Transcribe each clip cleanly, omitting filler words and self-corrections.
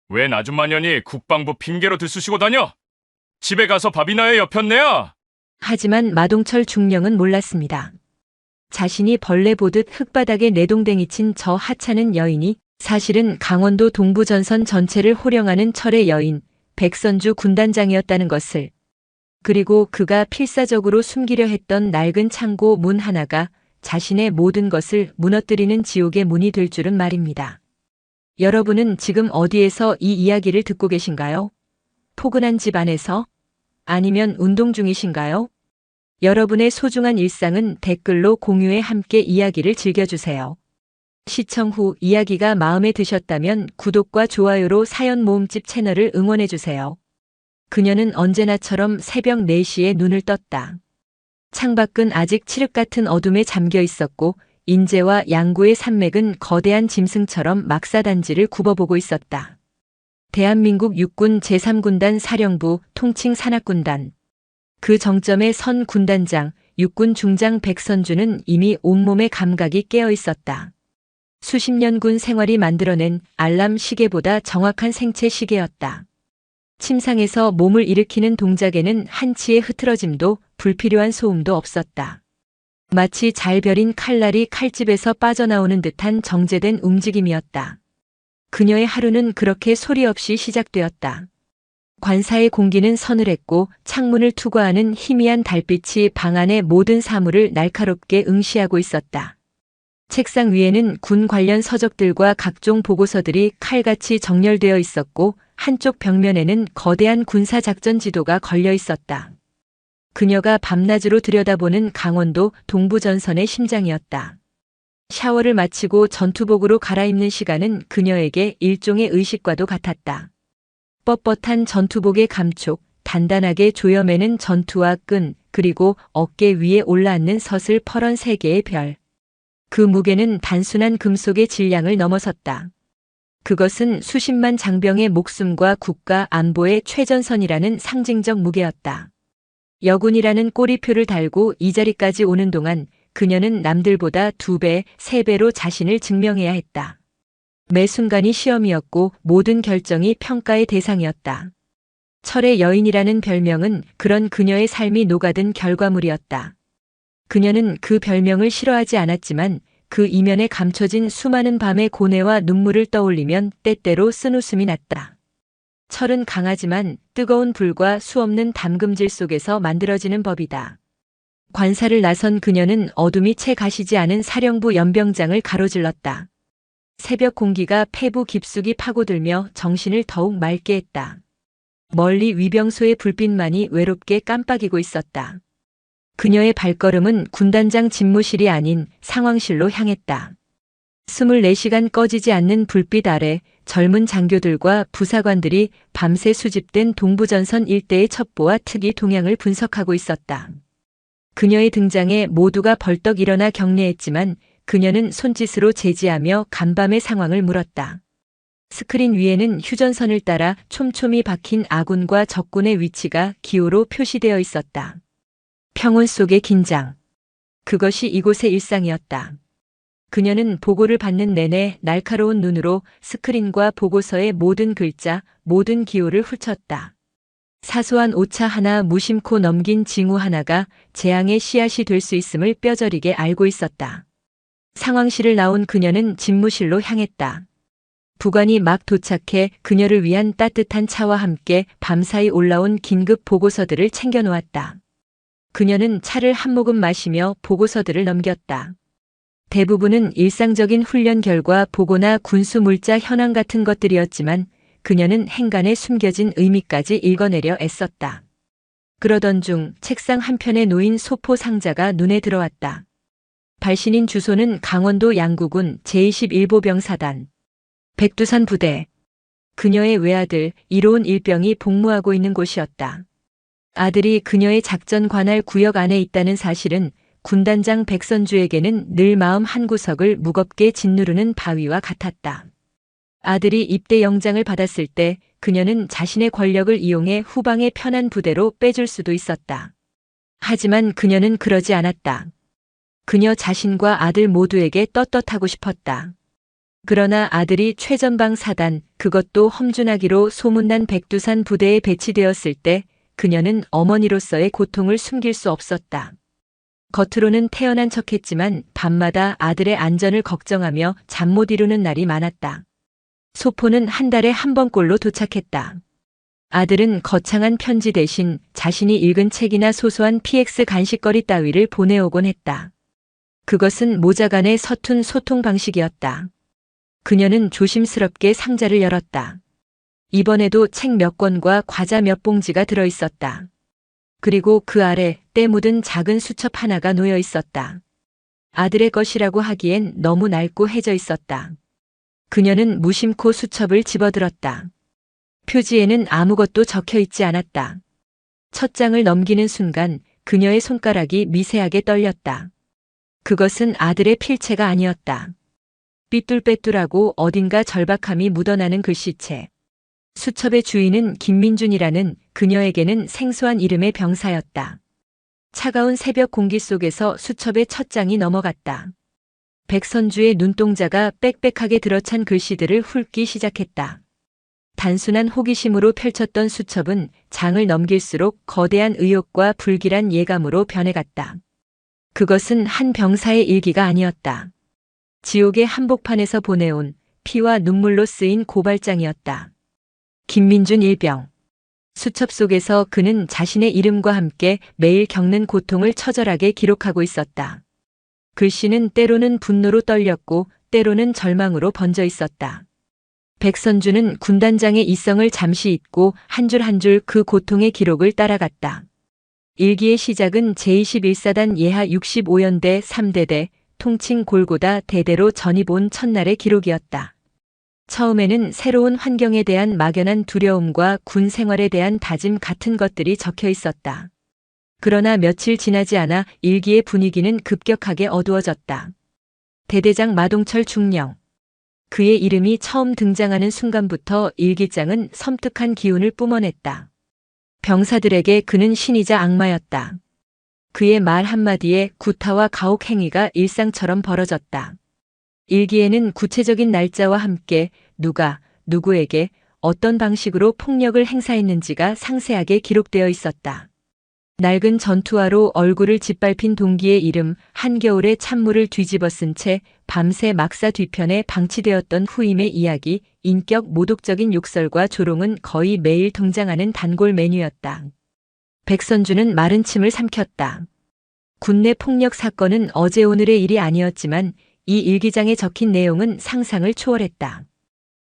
웬 아줌마년이 국방부 핑계로 들쑤시고 다녀? 집에 가서 밥이나 해 여편네야. 하지만 마동철 중령은 몰랐습니다. 자신이 벌레 보듯 흙바닥에 내동댕이 친 저 하찮은 여인이 사실은 강원도 동부전선 전체를 호령하는 철의 여인 백선주 군단장이었다는 것을, 그리고 그가 필사적으로 숨기려 했던 낡은 창고 문 하나가 자신의 모든 것을 무너뜨리는 지옥의 문이 될 줄은 말입니다. 여러분은 지금 어디에서 이 이야기를 듣고 계신가요? 포근한 집 안에서? 아니면 운동 중이신가요? 여러분의 소중한 일상은 댓글로 공유해 함께 이야기를 즐겨주세요. 시청 후 이야기가 마음에 드셨다면 구독과 좋아요로 사연 모음집 채널을 응원해주세요. 그녀는 언제나처럼 새벽 4시에 눈을 떴다. 창밖은 아직 칠흑 같은 어둠에 잠겨 있었고 인제와 양구의 산맥은 거대한 짐승처럼 막사단지를 굽어보고 있었다. 대한민국 육군 제3군단 사령부 통칭 산악군단. 그 정점에 선 군단장, 육군 중장 백선주는 이미 온몸의 감각이 깨어 있었다. 수십 년 군 생활이 만들어낸 알람 시계보다 정확한 생체 시계였다. 침상에서 몸을 일으키는 동작에는 한치의 흐트러짐도 불필요한 소음도 없었다. 마치 잘 벼린 칼날이 칼집에서 빠져나오는 듯한 정제된 움직임이었다. 그녀의 하루는 그렇게 소리 없이 시작되었다. 관사의 공기는 서늘했고 창문을 투과하는 희미한 달빛이 방 안의 모든 사물을 날카롭게 응시하고 있었다. 책상 위에는 군 관련 서적들과 각종 보고서들이 칼같이 정렬되어 있었고 한쪽 벽면에는 거대한 군사작전 지도가 걸려 있었다. 그녀가 밤낮으로 들여다보는 강원도 동부전선의 심장이었다. 샤워를 마치고 전투복으로 갈아입는 시간은 그녀에게 일종의 의식과도 같았다. 뻣뻣한 전투복의 감촉, 단단하게 조여매는 전투화 끈, 그리고 어깨 위에 올라앉는 서슬 퍼런 3개의 별. 그 무게는 단순한 금속의 질량을 넘어섰다. 그것은 수십만 장병의 목숨과 국가 안보의 최전선이라는 상징적 무게였다. 여군이라는 꼬리표를 달고 이 자리까지 오는 동안 그녀는 남들보다 2배, 3배로 자신을 증명해야 했다. 매 순간이 시험이었고 모든 결정이 평가의 대상이었다. 철의 여인이라는 별명은 그런 그녀의 삶이 녹아든 결과물이었다. 그녀는 그 별명을 싫어하지 않았지만 그 이면에 감춰진 수많은 밤의 고뇌와 눈물을 떠올리면 때때로 쓴웃음이 났다. 철은 강하지만 뜨거운 불과 수없는 담금질 속에서 만들어지는 법이다. 관사를 나선 그녀는 어둠이 채 가시지 않은 사령부 연병장을 가로질렀다. 새벽 공기가 폐부 깊숙이 파고들며 정신을 더욱 맑게 했다. 멀리 위병소의 불빛만이 외롭게 깜빡이고 있었다. 그녀의 발걸음은 군단장 집무실이 아닌 상황실로 향했다. 24시간 꺼지지 않는 불빛 아래 젊은 장교들과 부사관들이 밤새 수집된 동부전선 일대의 첩보와 특이 동향을 분석하고 있었다. 그녀의 등장에 모두가 벌떡 일어나 경례했지만 그녀는 손짓으로 제지하며 간밤의 상황을 물었다. 스크린 위에는 휴전선을 따라 촘촘히 박힌 아군과 적군의 위치가 기호로 표시되어 있었다. 평온 속의 긴장. 그것이 이곳의 일상이었다. 그녀는 보고를 받는 내내 날카로운 눈으로 스크린과 보고서의 모든 글자, 모든 기호를 훑었다. 사소한 오차 하나, 무심코 넘긴 징후 하나가 재앙의 씨앗이 될 수 있음을 뼈저리게 알고 있었다. 상황실을 나온 그녀는 집무실로 향했다. 부관이 막 도착해 그녀를 위한 따뜻한 차와 함께 밤사이 올라온 긴급 보고서들을 챙겨놓았다. 그녀는 차를 한 모금 마시며 보고서들을 넘겼다. 대부분은 일상적인 훈련 결과 보고나 군수 물자 현황 같은 것들이었지만 그녀는 행간에 숨겨진 의미까지 읽어내려 애썼다. 그러던 중 책상 한편에 놓인 소포 상자가 눈에 들어왔다. 발신인 주소는 강원도 양구군 제21보병사단 백두산 부대. 그녀의 외아들 이로운 일병이 복무하고 있는 곳이었다. 아들이 그녀의 작전 관할 구역 안에 있다는 사실은 군단장 백선주에게는 늘 마음 한구석을 무겁게 짓누르는 바위와 같았다. 아들이 입대 영장을 받았을 때 그녀는 자신의 권력을 이용해 후방의 편한 부대로 빼줄 수도 있었다. 하지만 그녀는 그러지 않았다. 그녀 자신과 아들 모두에게 떳떳하고 싶었다. 그러나 아들이 최전방 사단, 그것도 험준하기로 소문난 백두산 부대에 배치되었을 때 그녀는 어머니로서의 고통을 숨길 수 없었다. 겉으로는 태어난 척했지만 밤마다 아들의 안전을 걱정하며 잠 못 이루는 날이 많았다. 소포는 한 달에 한 번꼴로 도착했다. 아들은 거창한 편지 대신 자신이 읽은 책이나 소소한 PX 간식거리 따위를 보내오곤 했다. 그것은 모자 간의 서툰 소통 방식이었다. 그녀는 조심스럽게 상자를 열었다. 이번에도 책 몇 권과 과자 몇 봉지가 들어 있었다. 그리고 그 아래 때 묻은 작은 수첩 하나가 놓여 있었다. 아들의 것이라고 하기엔 너무 낡고 해져 있었다. 그녀는 무심코 수첩을 집어들었다. 표지에는 아무것도 적혀 있지 않았다. 첫 장을 넘기는 순간 그녀의 손가락이 미세하게 떨렸다. 그것은 아들의 필체가 아니었다. 삐뚤빼뚤하고 어딘가 절박함이 묻어나는 글씨체. 수첩의 주인은 김민준이라는 그녀에게는 생소한 이름의 병사였다. 차가운 새벽 공기 속에서 수첩의 첫 장이 넘어갔다. 백선주의 눈동자가 빽빽하게 들어찬 글씨들을 훑기 시작했다. 단순한 호기심으로 펼쳤던 수첩은 장을 넘길수록 거대한 의욕과 불길한 예감으로 변해갔다. 그것은 한 병사의 일기가 아니었다. 지옥의 한복판에서 보내온 피와 눈물로 쓰인 고발장이었다. 김민준 일병. 수첩 속에서 그는 자신의 이름과 함께 매일 겪는 고통을 처절하게 기록하고 있었다. 글씨는 때로는 분노로 떨렸고 때로는 절망으로 번져 있었다. 백선주는 군단장의 이성을 잠시 잊고 한 줄 한 줄 그 고통의 기록을 따라갔다. 일기의 시작은 제21사단 예하 65연대 3대대 통칭 골고다 대대로 전입 온 첫날의 기록이었다. 처음에는 새로운 환경에 대한 막연한 두려움과 군 생활에 대한 다짐 같은 것들이 적혀 있었다. 그러나 며칠 지나지 않아 일기의 분위기는 급격하게 어두워졌다. 대대장 마동철 중령. 그의 이름이 처음 등장하는 순간부터 일기장은 섬뜩한 기운을 뿜어냈다. 병사들에게 그는 신이자 악마였다. 그의 말 한마디에 구타와 가혹 행위가 일상처럼 벌어졌다. 일기에는 구체적인 날짜와 함께 누가 누구에게 어떤 방식으로 폭력을 행사했는지가 상세하게 기록되어 있었다. 낡은 전투화로 얼굴을 짓밟힌 동기의 이름, 한겨울에 찬물을 뒤집어 쓴 채 밤새 막사 뒤편에 방치되었던 후임의 이야기, 인격 모독적인 욕설과 조롱은 거의 매일 등장하는 단골 메뉴였다. 백선주는 마른 침을 삼켰다. 군내 폭력 사건은 어제 오늘의 일이 아니었지만 이 일기장에 적힌 내용은 상상을 초월했다.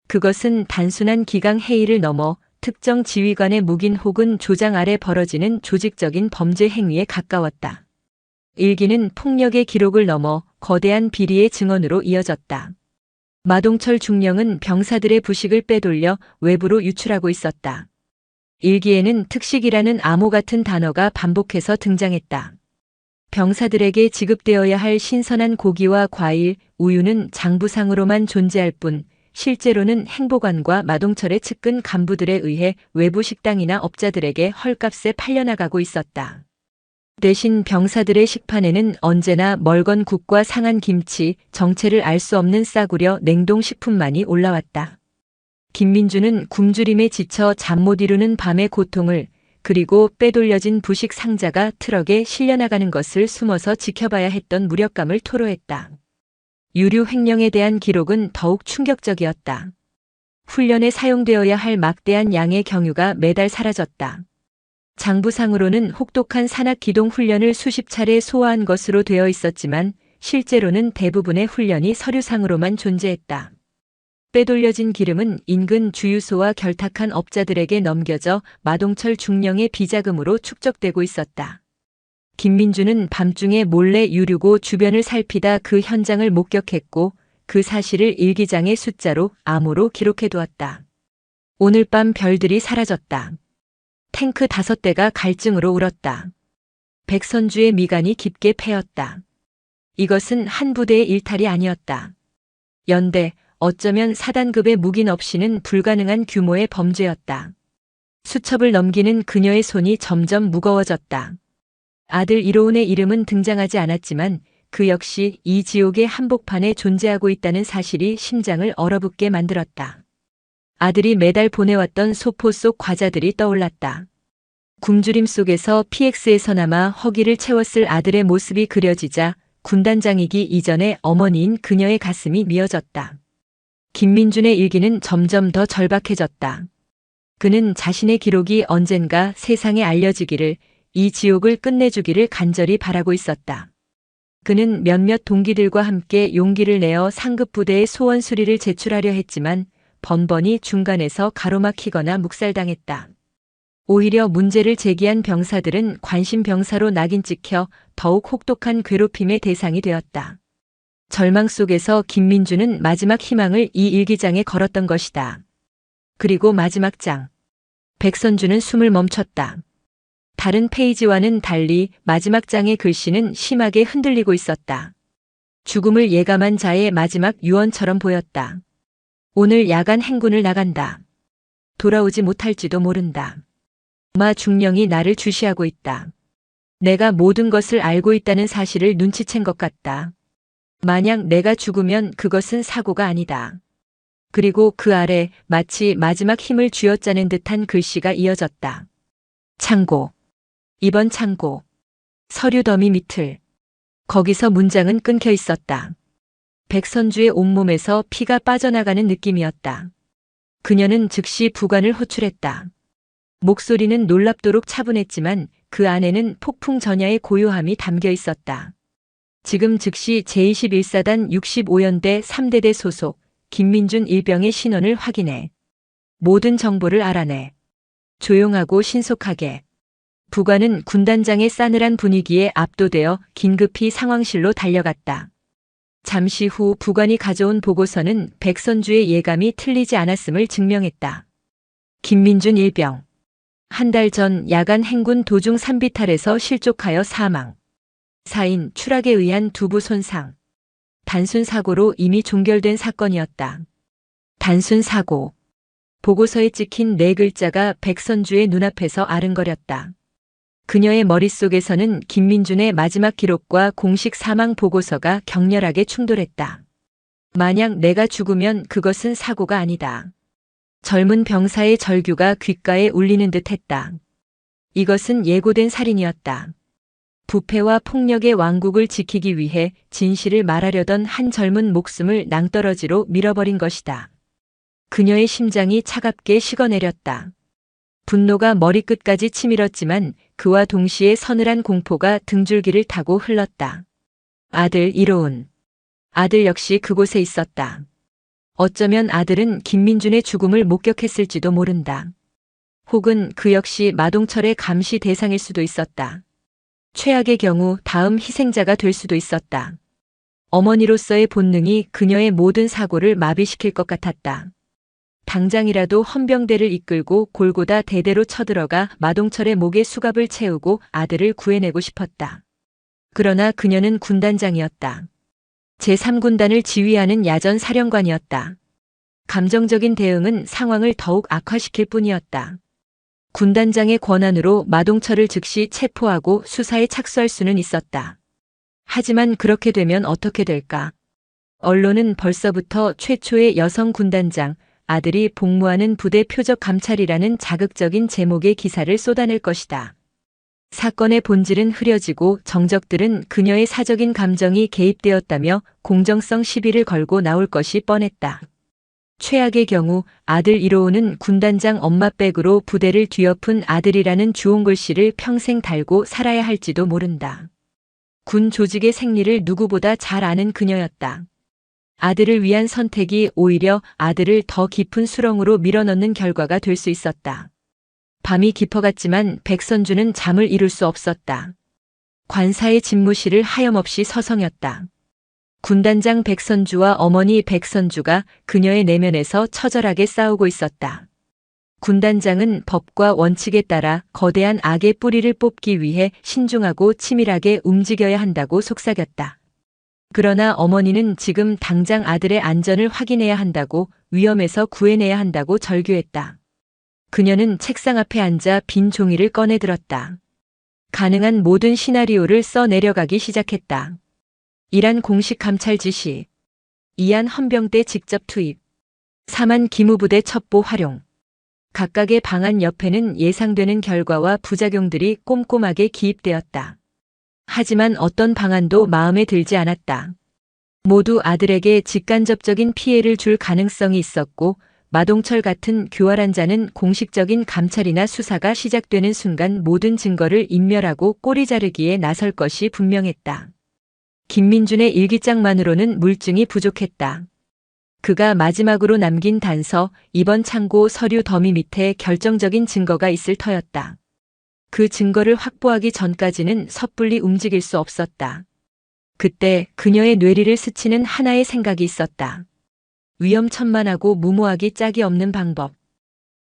그것은 단순한 기강 회의를 넘어 특정 지휘관의 묵인 혹은 조장 아래 벌어지는 조직적인 범죄 행위에 가까웠다. 일기는 폭력의 기록을 넘어 거대한 비리의 증언으로 이어졌다. 마동철 중령은 병사들의 부식을 빼돌려 외부로 유출하고 있었다. 일기에는 특식이라는 암호 같은 단어가 반복해서 등장했다. 병사들에게 지급되어야 할 신선한 고기와 과일, 우유는 장부상으로만 존재할 뿐 실제로는 행보관과 마동철의 측근 간부들에 의해 외부 식당이나 업자들에게 헐값에 팔려나가고 있었다. 대신 병사들의 식판에는 언제나 멀건 국과 상한 김치, 정체를 알 수 없는 싸구려 냉동식품만이 올라왔다. 김민주는 굶주림에 지쳐 잠 못 이루는 밤의 고통을, 그리고 빼돌려진 부식 상자가 트럭에 실려나가는 것을 숨어서 지켜봐야 했던 무력감을 토로했다. 유류 횡령에 대한 기록은 더욱 충격적이었다. 훈련에 사용되어야 할 막대한 양의 경유가 매달 사라졌다. 장부상으로는 혹독한 산악기동 훈련을 수십 차례 소화한 것으로 되어 있었지만 실제로는 대부분의 훈련이 서류상으로만 존재했다. 빼돌려진 기름은 인근 주유소와 결탁한 업자들에게 넘겨져 마동철 중령의 비자금으로 축적되고 있었다. 김민주는 밤중에 몰래 유류고 주변을 살피다 그 현장을 목격했고 그 사실을 일기장의 숫자로 암호로 기록해두었다. 오늘 밤 별들이 사라졌다. 탱크 5대가 갈증으로 울었다. 백선주의 미간이 깊게 패였다. 이것은 한 부대의 일탈이 아니었다. 연대, 어쩌면 사단급의 묵인 없이는 불가능한 규모의 범죄였다. 수첩을 넘기는 그녀의 손이 점점 무거워졌다. 아들 이로운의 이름은 등장하지 않았지만 그 역시 이 지옥의 한복판에 존재하고 있다는 사실이 심장을 얼어붙게 만들었다. 아들이 매달 보내왔던 소포 속 과자들이 떠올랐다. 굶주림 속에서 PX에서나마 허기를 채웠을 아들의 모습이 그려지자 군단장이기 이전의 어머니인 그녀의 가슴이 미어졌다. 김민준의 일기는 점점 더 절박해졌다. 그는 자신의 기록이 언젠가 세상에 알려지기를, 이 지옥을 끝내주기를 간절히 바라고 있었다. 그는 몇몇 동기들과 함께 용기를 내어 상급 부대의 소원 수리를 제출하려 했지만 번번이 중간에서 가로막히거나 묵살당했다. 오히려 문제를 제기한 병사들은 관심 병사로 낙인 찍혀 더욱 혹독한 괴롭힘의 대상이 되었다. 절망 속에서 김민주는 마지막 희망을 이 일기장에 걸었던 것이다. 그리고 마지막 장. 백선주는 숨을 멈췄다. 다른 페이지와는 달리 마지막 장의 글씨는 심하게 흔들리고 있었다. 죽음을 예감한 자의 마지막 유언처럼 보였다. 오늘 야간 행군을 나간다. 돌아오지 못할지도 모른다. 아마 중령이 나를 주시하고 있다. 내가 모든 것을 알고 있다는 사실을 눈치챈 것 같다. 만약 내가 죽으면 그것은 사고가 아니다. 그리고 그 아래 마치 마지막 힘을 쥐어짜는 듯한 글씨가 이어졌다. 창고. 이번 창고. 서류 더미 밑을. 거기서 문장은 끊겨 있었다. 백선주의 온몸에서 피가 빠져나가는 느낌이었다. 그녀는 즉시 부관을 호출했다. 목소리는 놀랍도록 차분했지만 그 안에는 폭풍 전야의 고요함이 담겨 있었다. 지금 즉시 제21사단 65연대 3대대 소속 김민준 일병의 신원을 확인해. 모든 정보를 알아내. 조용하고 신속하게. 부관은 군단장의 싸늘한 분위기에 압도되어 긴급히 상황실로 달려갔다. 잠시 후 부관이 가져온 보고서는 백선주의 예감이 틀리지 않았음을 증명했다. 김민준 일병. 한 달 전 야간 행군 도중 산비탈에서 실족하여 사망. 사인 추락에 의한 두부 손상. 단순 사고로 이미 종결된 사건이었다. 단순 사고. 보고서에 찍힌 네 글자가 백선주의 눈앞에서 아른거렸다. 그녀의 머릿속에서는 김민준의 마지막 기록과 공식 사망 보고서가 격렬하게 충돌했다. 만약 내가 죽으면 그것은 사고가 아니다. 젊은 병사의 절규가 귓가에 울리는 듯 했다. 이것은 예고된 살인이었다. 부패와 폭력의 왕국을 지키기 위해 진실을 말하려던 한 젊은 목숨을 낭떠러지로 밀어버린 것이다. 그녀의 심장이 차갑게 식어내렸다. 분노가 머리끝까지 치밀었지만 그와 동시에 서늘한 공포가 등줄기를 타고 흘렀다. 아들 이로운. 아들 역시 그곳에 있었다. 어쩌면 아들은 김민준의 죽음을 목격했을지도 모른다. 혹은 그 역시 마동철의 감시 대상일 수도 있었다. 최악의 경우 다음 희생자가 될 수도 있었다. 어머니로서의 본능이 그녀의 모든 사고를 마비시킬 것 같았다. 당장이라도 헌병대를 이끌고 골고다 대대로 쳐들어가 마동철의 목에 수갑을 채우고 아들을 구해내고 싶었다. 그러나 그녀는 군단장이었다. 제3군단을 지휘하는 야전 사령관이었다. 감정적인 대응은 상황을 더욱 악화시킬 뿐이었다. 군단장의 권한으로 마동철을 즉시 체포하고 수사에 착수할 수는 있었다. 하지만 그렇게 되면 어떻게 될까? 언론은 벌써부터 최초의 여성 군단장, 아들이 복무하는 부대 표적 감찰이라는 자극적인 제목의 기사를 쏟아낼 것이다. 사건의 본질은 흐려지고 정적들은 그녀의 사적인 감정이 개입되었다며 공정성 시비를 걸고 나올 것이 뻔했다. 최악의 경우 아들 이로우는 군단장 엄마 백으로 부대를 뒤엎은 아들이라는 주홍글씨를 평생 달고 살아야 할지도 모른다. 군 조직의 생리를 누구보다 잘 아는 그녀였다. 아들을 위한 선택이 오히려 아들을 더 깊은 수렁으로 밀어넣는 결과가 될 수 있었다. 밤이 깊어갔지만 백선주는 잠을 이룰 수 없었다. 관사의 집무실을 하염없이 서성였다. 군단장 백선주와 어머니 백선주가 그녀의 내면에서 처절하게 싸우고 있었다. 군단장은 법과 원칙에 따라 거대한 악의 뿌리를 뽑기 위해 신중하고 치밀하게 움직여야 한다고 속삭였다. 그러나 어머니는 지금 당장 아들의 안전을 확인해야 한다고, 위험에서 구해내야 한다고 절규했다. 그녀는 책상 앞에 앉아 빈 종이를 꺼내 들었다. 가능한 모든 시나리오를 써 내려가기 시작했다. 이란 공식 감찰 지시. 2안 헌병대 직접 투입. 3안 기무부대 첩보 활용. 각각의 방안 옆에는 예상되는 결과와 부작용들이 꼼꼼하게 기입되었다. 하지만 어떤 방안도 마음에 들지 않았다. 모두 아들에게 직간접적인 피해를 줄 가능성이 있었고 마동철 같은 교활한 자는 공식적인 감찰이나 수사가 시작되는 순간 모든 증거를 인멸하고 꼬리 자르기에 나설 것이 분명했다. 김민준의 일기장만으로는 물증이 부족했다. 그가 마지막으로 남긴 단서, 이번 창고 서류 더미 밑에 결정적인 증거가 있을 터였다. 그 증거를 확보하기 전까지는 섣불리 움직일 수 없었다. 그때 그녀의 뇌리를 스치는 하나의 생각이 있었다. 위험천만하고 무모하기 짝이 없는 방법.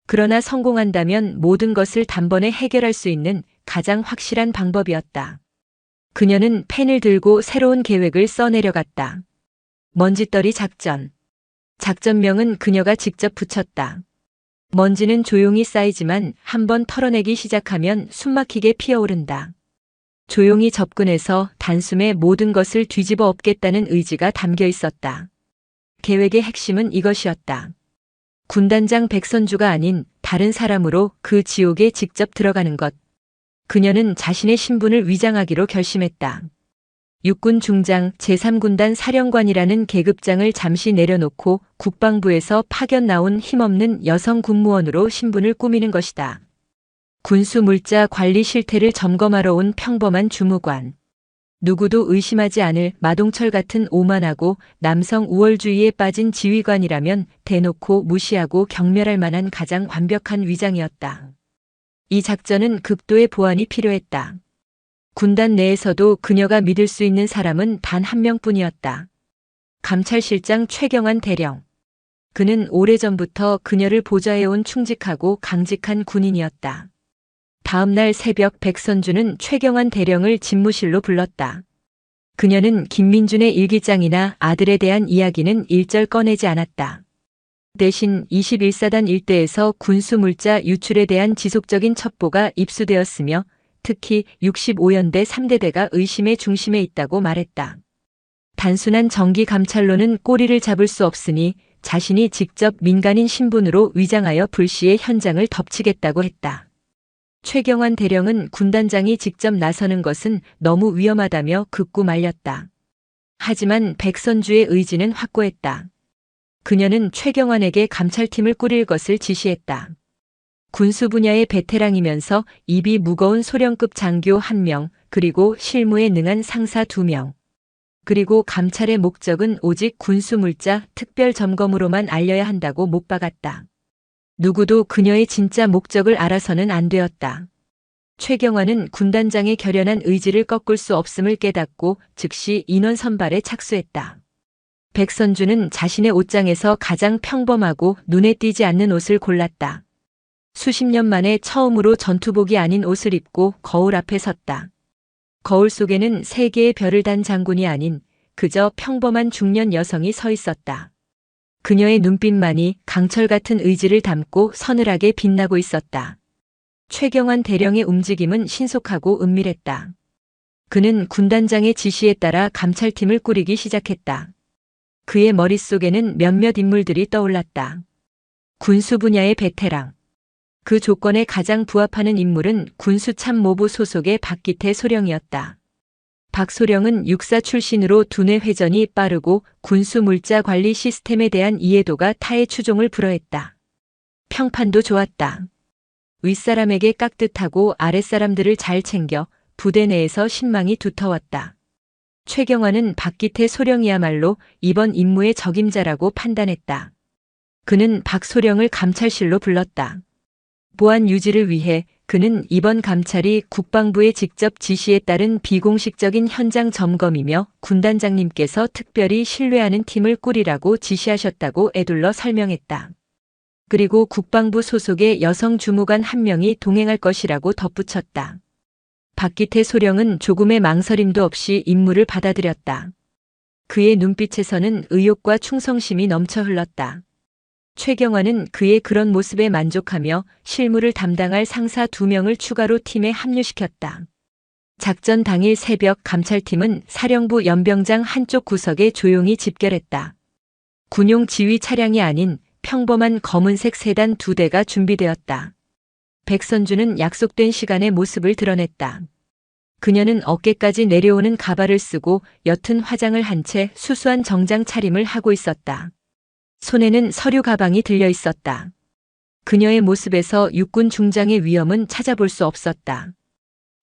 그러나 성공한다면 모든 것을 단번에 해결할 수 있는 가장 확실한 방법이었다. 그녀는 펜을 들고 새로운 계획을 써내려갔다. 먼지떨이 작전. 작전명은 그녀가 직접 붙였다. 먼지는 조용히 쌓이지만 한번 털어내기 시작하면 숨막히게 피어오른다. 조용히 접근해서 단숨에 모든 것을 뒤집어 엎겠다는 의지가 담겨 있었다. 계획의 핵심은 이것이었다. 군단장 백선주가 아닌 다른 사람으로 그 지옥에 직접 들어가는 것. 그녀는 자신의 신분을 위장하기로 결심했다. 육군 중장 제3군단 사령관이라는 계급장을 잠시 내려놓고 국방부에서 파견 나온 힘없는 여성 군무원으로 신분을 꾸미는 것이다. 군수 물자 관리 실태를 점검하러 온 평범한 주무관. 누구도 의심하지 않을 마동철 같은 오만하고 남성 우월주의에 빠진 지휘관이라면 대놓고 무시하고 경멸할 만한 가장 완벽한 위장이었다. 이 작전은 극도의 보완이 필요했다. 군단 내에서도 그녀가 믿을 수 있는 사람은 단 한 명뿐이었다. 감찰실장 최경환 대령. 그는 오래전부터 그녀를 보좌해온 충직하고 강직한 군인이었다. 다음 날 새벽 백선주는 최경환 대령을 집무실로 불렀다. 그녀는 김민준의 일기장이나 아들에 대한 이야기는 일절 꺼내지 않았다. 대신 21사단 일대에서 군수 물자 유출에 대한 지속적인 첩보가 입수되었으며 특히 65연대 3대대가 의심의 중심에 있다고 말했다. 단순한 정기 감찰로는 꼬리를 잡을 수 없으니 자신이 직접 민간인 신분으로 위장하여 불시의 현장을 덮치겠다고 했다. 최경환 대령은 군단장이 직접 나서는 것은 너무 위험하다며 극구 말렸다. 하지만 백선주의 의지는 확고했다. 그녀는 최경환에게 감찰팀을 꾸릴 것을 지시했다. 군수 분야의 베테랑이면서 입이 무거운 소령급 장교 1명, 그리고 실무에 능한 상사 2명. 그리고 감찰의 목적은 오직 군수 물자 특별 점검으로만 알려야 한다고 못 박았다. 누구도 그녀의 진짜 목적을 알아서는 안 되었다. 최경환은 군단장의 결연한 의지를 꺾을 수 없음을 깨닫고 즉시 인원 선발에 착수했다. 백선주는 자신의 옷장에서 가장 평범하고 눈에 띄지 않는 옷을 골랐다. 수십 년 만에 처음으로 전투복이 아닌 옷을 입고 거울 앞에 섰다. 거울 속에는 세 개의 별을 단 장군이 아닌 그저 평범한 중년 여성이 서 있었다. 그녀의 눈빛만이 강철 같은 의지를 담고 서늘하게 빛나고 있었다. 최경환 대령의 움직임은 신속하고 은밀했다. 그는 군단장의 지시에 따라 감찰팀을 꾸리기 시작했다. 그의 머릿속에는 몇몇 인물들이 떠올랐다. 군수 분야의 베테랑. 그 조건에 가장 부합하는 인물은 군수참모부 소속의 박기태 소령이었다. 박 소령은 육사 출신으로 두뇌 회전이 빠르고 군수 물자 관리 시스템에 대한 이해도가 타의 추종을 불허했다. 평판도 좋았다. 윗사람에게 깍듯하고 아랫사람들을 잘 챙겨 부대 내에서 신망이 두터웠다. 최경환은 박기태 소령이야말로 이번 임무의 적임자라고 판단했다. 그는 박 소령을 감찰실로 불렀다. 보안 유지를 위해 그는 이번 감찰이 국방부의 직접 지시에 따른 비공식적인 현장 점검이며 군단장님께서 특별히 신뢰하는 팀을 꾸리라고 지시하셨다고 에둘러 설명했다. 그리고 국방부 소속의 여성 주무관 1명이 동행할 것이라고 덧붙였다. 박기태 소령은 조금의 망설임도 없이 임무를 받아들였다. 그의 눈빛에서는 의욕과 충성심이 넘쳐 흘렀다. 최경환은 그의 그런 모습에 만족하며 실무를 담당할 상사 2명을 추가로 팀에 합류시켰다. 작전 당일 새벽 감찰팀은 사령부 연병장 한쪽 구석에 조용히 집결했다. 군용 지휘 차량이 아닌 평범한 검은색 세단 2대가 준비되었다. 백선주는 약속된 시간에 모습을 드러냈다. 그녀는 어깨까지 내려오는 가발을 쓰고 옅은 화장을 한 채 수수한 정장 차림을 하고 있었다. 손에는 서류 가방이 들려 있었다. 그녀의 모습에서 육군 중장의 위엄은 찾아볼 수 없었다.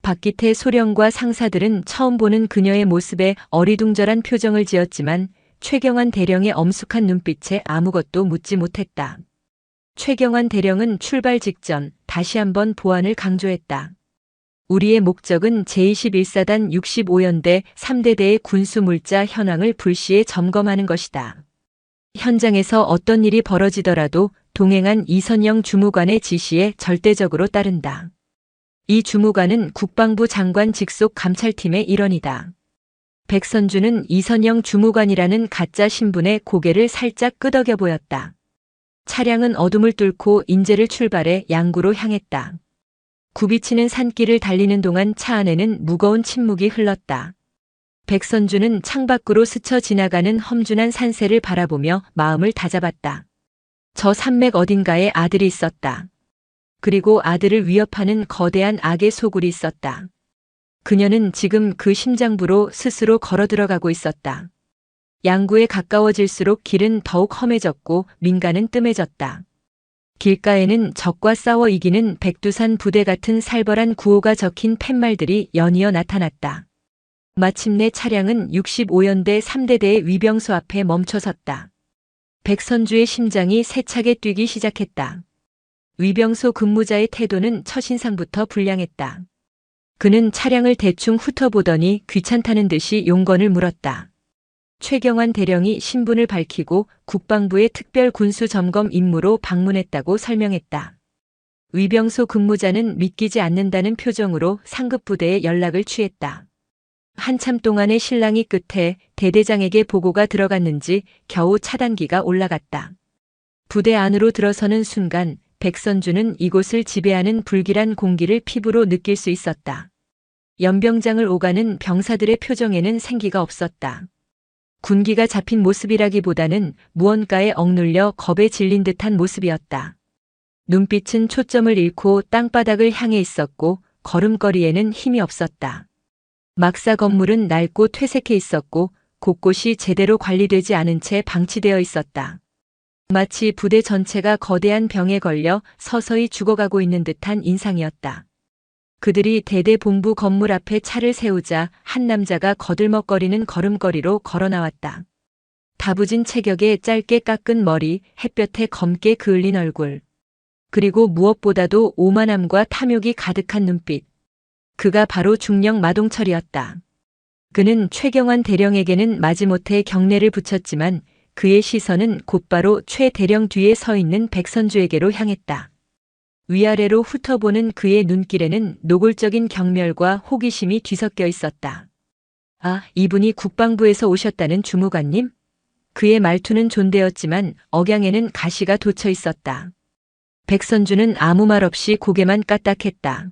박기태 소령과 상사들은 처음 보는 그녀의 모습에 어리둥절한 표정을 지었지만 최경환 대령의 엄숙한 눈빛에 아무것도 묻지 못했다. 최경환 대령은 출발 직전 다시 한번 보안을 강조했다. 우리의 목적은 제21사단 65연대 3대대의 군수 물자 현황을 불시에 점검하는 것이다. 현장에서 어떤 일이 벌어지더라도 동행한 이선영 주무관의 지시에 절대적으로 따른다. 이 주무관은 국방부 장관 직속 감찰팀의 일원이다. 백선주는 이선영 주무관이라는 가짜 신분의 고개를 살짝 끄덕여 보였다. 차량은 어둠을 뚫고 인제를 출발해 양구로 향했다. 굽이치는 산길을 달리는 동안 차 안에는 무거운 침묵이 흘렀다. 백선주는 창밖으로 스쳐 지나가는 험준한 산세를 바라보며 마음을 다잡았다. 저 산맥 어딘가에 아들이 있었다. 그리고 아들을 위협하는 거대한 악의 소굴이 있었다. 그녀는 지금 그 심장부로 스스로 걸어 들어가고 있었다. 양구에 가까워질수록 길은 더욱 험해졌고 민가는 뜸해졌다. 길가에는 적과 싸워 이기는 백두산 부대 같은 살벌한 구호가 적힌 팻말들이 연이어 나타났다. 마침내 차량은 65연대 3대대의 위병소 앞에 멈춰섰다. 백선주의 심장이 세차게 뛰기 시작했다. 위병소 근무자의 태도는 첫인상부터 불량했다. 그는 차량을 대충 훑어보더니 귀찮다는 듯이 용건을 물었다. 최경환 대령이 신분을 밝히고 국방부의 특별 군수 점검 임무로 방문했다고 설명했다. 위병소 근무자는 믿기지 않는다는 표정으로 상급부대에 연락을 취했다. 한참 동안의 실랑이 끝에 대대장에게 보고가 들어갔는지 겨우 차단기가 올라갔다. 부대 안으로 들어서는 순간 백선주는 이곳을 지배하는 불길한 공기를 피부로 느낄 수 있었다. 연병장을 오가는 병사들의 표정에는 생기가 없었다. 군기가 잡힌 모습이라기보다는 무언가에 억눌려 겁에 질린 듯한 모습이었다. 눈빛은 초점을 잃고 땅바닥을 향해 있었고 걸음걸이에는 힘이 없었다. 막사 건물은 낡고 퇴색해 있었고 곳곳이 제대로 관리되지 않은 채 방치되어 있었다. 마치 부대 전체가 거대한 병에 걸려 서서히 죽어가고 있는 듯한 인상이었다. 그들이 대대 본부 건물 앞에 차를 세우자 한 남자가 거들먹거리는 걸음걸이로 걸어 나왔다. 다부진 체격에 짧게 깎은 머리, 햇볕에 검게 그을린 얼굴. 그리고 무엇보다도 오만함과 탐욕이 가득한 눈빛. 그가 바로 중령 마동철이었다. 그는 최경환 대령에게는 마지못해 경례를 붙였지만 그의 시선은 곧바로 최 대령 뒤에 서 있는 백선주에게로 향했다. 위아래로 훑어보는 그의 눈길에는 노골적인 경멸과 호기심이 뒤섞여 있었다. 아, 이분이 국방부에서 오셨다는 주무관님? 그의 말투는 존대였지만 억양에는 가시가 돋쳐 있었다. 백선주는 아무 말 없이 고개만 까딱했다.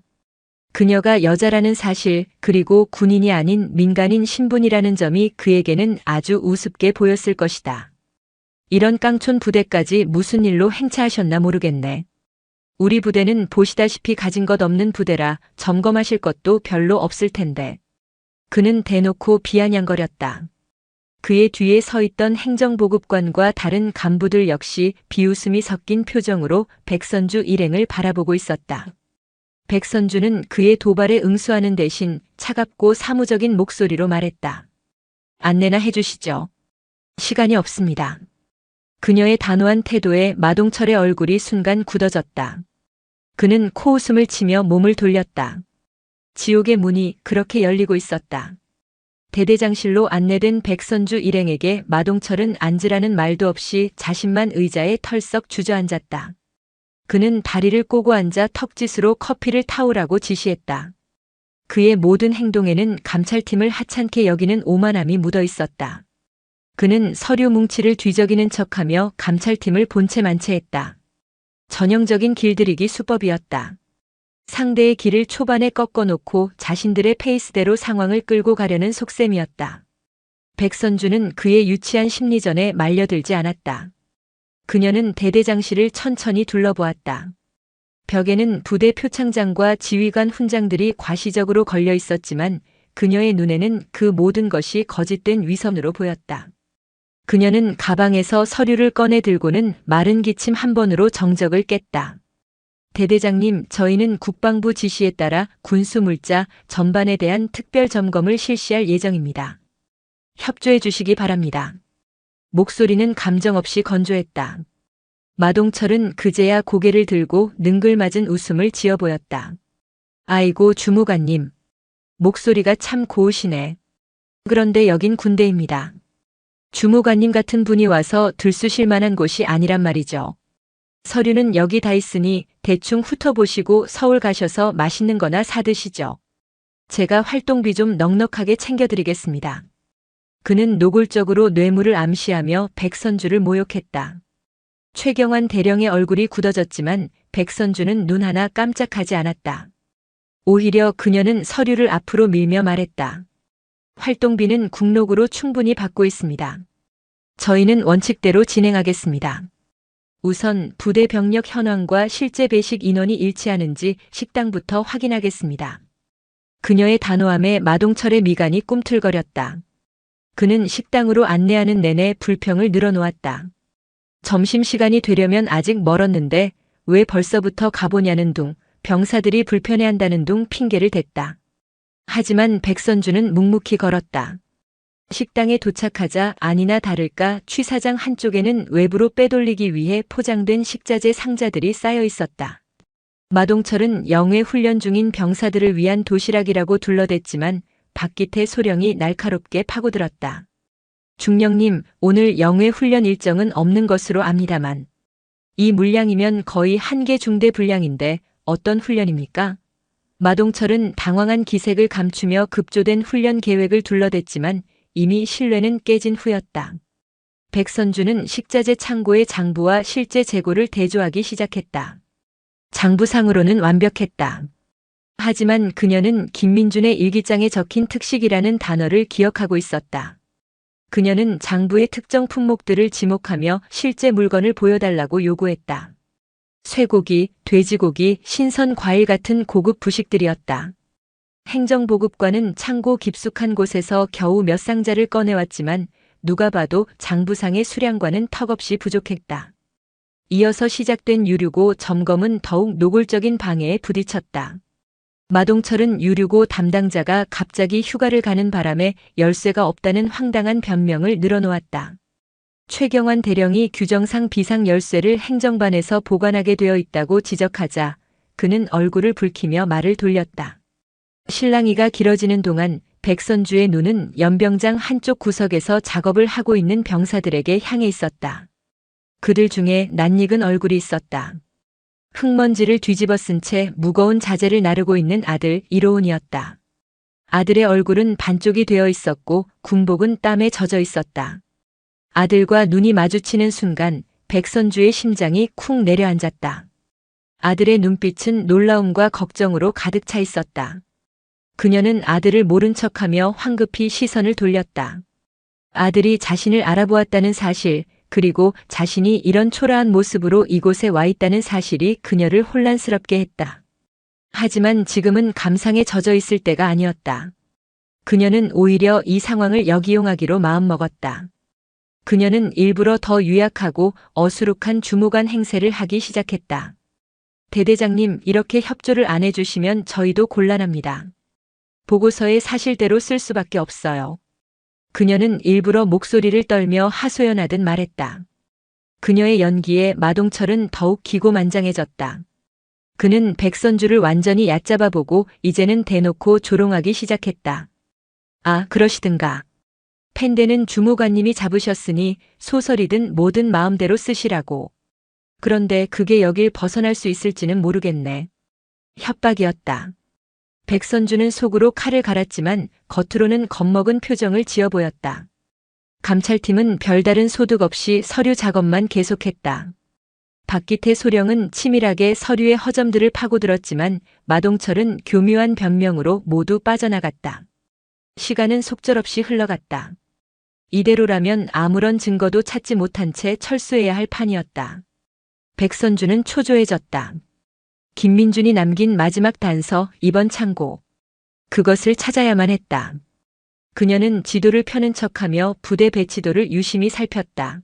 그녀가 여자라는 사실 그리고 군인이 아닌 민간인 신분이라는 점이 그에게는 아주 우습게 보였을 것이다. 이런 깡촌 부대까지 무슨 일로 행차하셨나 모르겠네. 우리 부대는 보시다시피 가진 것 없는 부대라 점검하실 것도 별로 없을 텐데. 그는 대놓고 비아냥거렸다. 그의 뒤에 서 있던 행정보급관과 다른 간부들 역시 비웃음이 섞인 표정으로 백선주 일행을 바라보고 있었다. 백선주는 그의 도발에 응수하는 대신 차갑고 사무적인 목소리로 말했다. 안내나 해주시죠. 시간이 없습니다. 그녀의 단호한 태도에 마동철의 얼굴이 순간 굳어졌다. 그는 코웃음을 치며 몸을 돌렸다. 지옥의 문이 그렇게 열리고 있었다. 대대장실로 안내된 백선주 일행에게 마동철은 앉으라는 말도 없이 자신만 의자에 털썩 주저앉았다. 그는 다리를 꼬고 앉아 턱짓으로 커피를 타오라고 지시했다. 그의 모든 행동에는 감찰팀을 하찮게 여기는 오만함이 묻어 있었다. 그는 서류 뭉치를 뒤적이는 척하며 감찰팀을 본체 만체했다. 전형적인 길들이기 수법이었다. 상대의 길을 초반에 꺾어놓고 자신들의 페이스대로 상황을 끌고 가려는 속셈이었다. 백선주는 그의 유치한 심리전에 말려들지 않았다. 그녀는 대대장실을 천천히 둘러보았다. 벽에는 부대 표창장과 지휘관 훈장들이 과시적으로 걸려 있었지만 그녀의 눈에는 그 모든 것이 거짓된 위선으로 보였다. 그녀는 가방에서 서류를 꺼내 들고는 마른 기침 한 번으로 정적을 깼다. 대대장님, 저희는 국방부 지시에 따라 군수물자 전반에 대한 특별 점검을 실시할 예정입니다. 협조해 주시기 바랍니다. 목소리는 감정 없이 건조했다. 마동철은 그제야 고개를 들고 능글맞은 웃음을 지어 보였다. 아이고, 주무관님. 목소리가 참 고우시네. 그런데 여긴 군대입니다. 주무관님 같은 분이 와서 들쑤실 만한 곳이 아니란 말이죠. 서류는 여기 다 있으니 대충 훑어보시고 서울 가셔서 맛있는 거나 사드시죠. 제가 활동비 좀 넉넉하게 챙겨드리겠습니다. 그는 노골적으로 뇌물을 암시하며 백선주를 모욕했다. 최경환 대령의 얼굴이 굳어졌지만 백선주는 눈 하나 깜짝하지 않았다. 오히려 그녀는 서류를 앞으로 밀며 말했다. 활동비는 국록으로 충분히 받고 있습니다. 저희는 원칙대로 진행하겠습니다. 우선 부대 병력 현황과 실제 배식 인원이 일치하는지 식당부터 확인하겠습니다. 그녀의 단호함에 마동철의 미간이 꿈틀거렸다. 그는 식당으로 안내하는 내내 불평을 늘어놓았다. 점심시간이 되려면 아직 멀었는데 왜 벌써부터 가보냐는 둥, 병사들이 불편해한다는 둥 핑계를 댔다. 하지만 백선주는 묵묵히 걸었다. 식당에 도착하자 아니나 다를까 취사장 한쪽에는 외부로 빼돌리기 위해 포장된 식자재 상자들이 쌓여 있었다. 마동철은 영외 훈련 중인 병사들을 위한 도시락이라고 둘러댔지만 박기태 소령이 날카롭게 파고들었다. 중령님, 오늘 영외 훈련 일정은 없는 것으로 압니다만. 이 물량이면 거의 한 개 중대 분량인데 어떤 훈련입니까? 마동철은 당황한 기색을 감추며 급조된 훈련 계획을 둘러댔지만 이미 신뢰는 깨진 후였다. 백선주는 식자재 창고의 장부와 실제 재고를 대조하기 시작했다. 장부상으로는 완벽했다. 하지만 그녀는 김민준의 일기장에 적힌 특식이라는 단어를 기억하고 있었다. 그녀는 장부의 특정 품목들을 지목하며 실제 물건을 보여달라고 요구했다. 쇠고기, 돼지고기, 신선 과일 같은 고급 부식들이었다. 행정보급관은 창고 깊숙한 곳에서 겨우 몇 상자를 꺼내왔지만 누가 봐도 장부상의 수량과는 턱없이 부족했다. 이어서 시작된 유류고 점검은 더욱 노골적인 방해에 부딪혔다. 마동철은 유류고 담당자가 갑자기 휴가를 가는 바람에 열쇠가 없다는 황당한 변명을 늘어놓았다. 최경환 대령이 규정상 비상 열쇠를 행정반에서 보관하게 되어 있다고 지적하자 그는 얼굴을 붉히며 말을 돌렸다. 실랑이가 길어지는 동안 백선주의 눈은 연병장 한쪽 구석에서 작업을 하고 있는 병사들에게 향해 있었다. 그들 중에 낯익은 얼굴이 있었다. 흙먼지를 뒤집어 쓴 채 무거운 자재를 나르고 있는 아들 이로운이었다. 아들의 얼굴은 반쪽이 되어 있었고 군복은 땀에 젖어 있었다. 아들과 눈이 마주치는 순간 백선주의 심장이 쿵 내려앉았다. 아들의 눈빛은 놀라움과 걱정으로 가득 차 있었다. 그녀는 아들을 모른 척하며 황급히 시선을 돌렸다. 아들이 자신을 알아보았다는 사실, 그리고 자신이 이런 초라한 모습으로 이곳에 와 있다는 사실이 그녀를 혼란스럽게 했다. 하지만 지금은 감상에 젖어 있을 때가 아니었다. 그녀는 오히려 이 상황을 역이용하기로 마음먹었다. 그녀는 일부러 더 유약하고 어수룩한 주무관 행세를 하기 시작했다. 대대장님, 이렇게 협조를 안 해주시면 저희도 곤란합니다. 보고서에 사실대로 쓸 수밖에 없어요. 그녀는 일부러 목소리를 떨며 하소연하듯 말했다. 그녀의 연기에 마동철은 더욱 기고만장해졌다. 그는 백선주를 완전히 얕잡아 보고 이제는 대놓고 조롱하기 시작했다. 아, 그러시든가. 펜대는 주무관님이 잡으셨으니 소설이든 뭐든 마음대로 쓰시라고. 그런데 그게 여길 벗어날 수 있을지는 모르겠네. 협박이었다. 백선주는 속으로 칼을 갈았지만 겉으로는 겁먹은 표정을 지어 보였다. 감찰팀은 별다른 소득 없이 서류 작업만 계속했다. 박기태 소령은 치밀하게 서류의 허점들을 파고들었지만 마동철은 교묘한 변명으로 모두 빠져나갔다. 시간은 속절없이 흘러갔다. 이대로라면 아무런 증거도 찾지 못한 채 철수해야 할 판이었다. 백선주는 초조해졌다. 김민준이 남긴 마지막 단서 2번 창고. 그것을 찾아야만 했다. 그녀는 지도를 펴는 척하며 부대 배치도를 유심히 살폈다.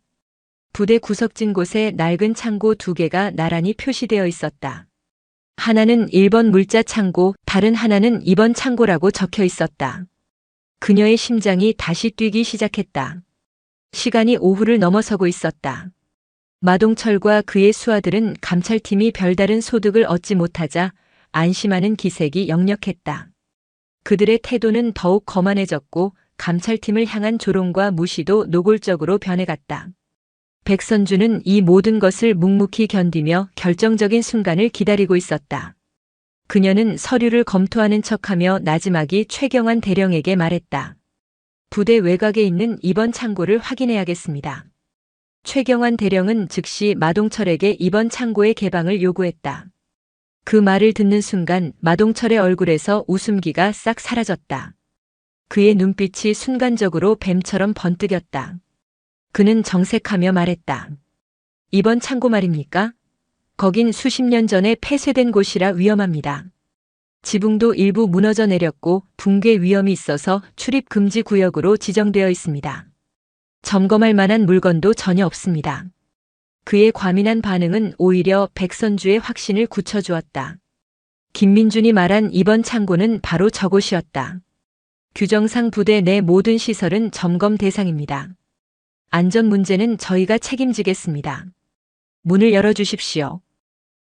부대 구석진 곳에 낡은 창고 2개가 나란히 표시되어 있었다. 하나는 1번 물자 창고, 다른 하나는 2번 창고라고 적혀 있었다. 그녀의 심장이 다시 뛰기 시작했다. 시간이 오후를 넘어서고 있었다. 마동철과 그의 수하들은 감찰팀이 별다른 소득을 얻지 못하자 안심하는 기색이 역력했다. 그들의 태도는 더욱 거만해졌고 감찰팀을 향한 조롱과 무시도 노골적으로 변해갔다. 백선주는 이 모든 것을 묵묵히 견디며 결정적인 순간을 기다리고 있었다. 그녀는 서류를 검토하는 척하며 나지막이 최경환 대령에게 말했다. 부대 외곽에 있는 2번 창고를 확인해야겠습니다. 최경환 대령은 즉시 마동철에게 2번 창고의 개방을 요구했다. 그 말을 듣는 순간 마동철의 얼굴에서 웃음기가 싹 사라졌다. 그의 눈빛이 순간적으로 뱀처럼 번뜩였다. 그는 정색하며 말했다. 2번 창고 말입니까? 거긴 수십 년 전에 폐쇄된 곳이라 위험합니다. 지붕도 일부 무너져 내렸고 붕괴 위험이 있어서 출입 금지 구역으로 지정되어 있습니다. 점검할 만한 물건도 전혀 없습니다. 그의 과민한 반응은 오히려 백선주의 확신을 굳혀주었다. 김민준이 말한 2번 창고는 바로 저곳이었다. 규정상 부대 내 모든 시설은 점검 대상입니다. 안전 문제는 저희가 책임지겠습니다. 문을 열어주십시오.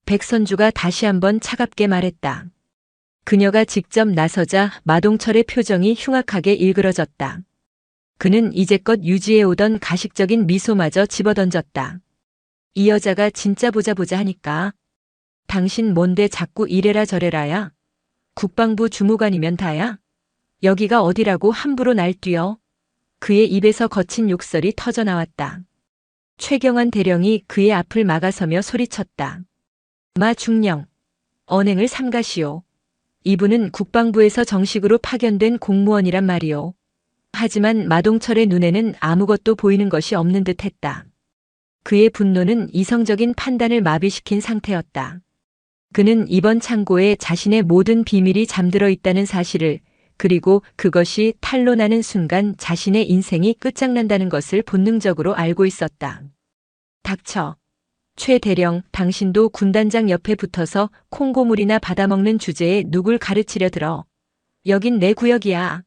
백선주가 다시 한번 차갑게 말했다. 그녀가 직접 나서자 마동철의 표정이 흉악하게 일그러졌다. 그는 이제껏 유지해오던 가식적인 미소마저 집어던졌다. 이 여자가 진짜 보자 하니까. 당신 뭔데 자꾸 이래라 저래라야? 국방부 주무관이면 다야? 여기가 어디라고 함부로 날뛰어? 그의 입에서 거친 욕설이 터져나왔다. 최경환 대령이 그의 앞을 막아서며 소리쳤다. 마 중령, 언행을 삼가시오. 이분은 국방부에서 정식으로 파견된 공무원이란 말이오. 하지만 마동철의 눈에는 아무것도 보이는 것이 없는 듯 했다. 그의 분노는 이성적인 판단을 마비시킨 상태였다. 그는 이번 창고에 자신의 모든 비밀이 잠들어 있다는 사실을, 그리고 그것이 탄로나는 순간 자신의 인생이 끝장난다는 것을 본능적으로 알고 있었다. 닥쳐. 최 대령, 당신도 군단장 옆에 붙어서 콩고물이나 받아먹는 주제에 누굴 가르치려 들어. 여긴 내 구역이야.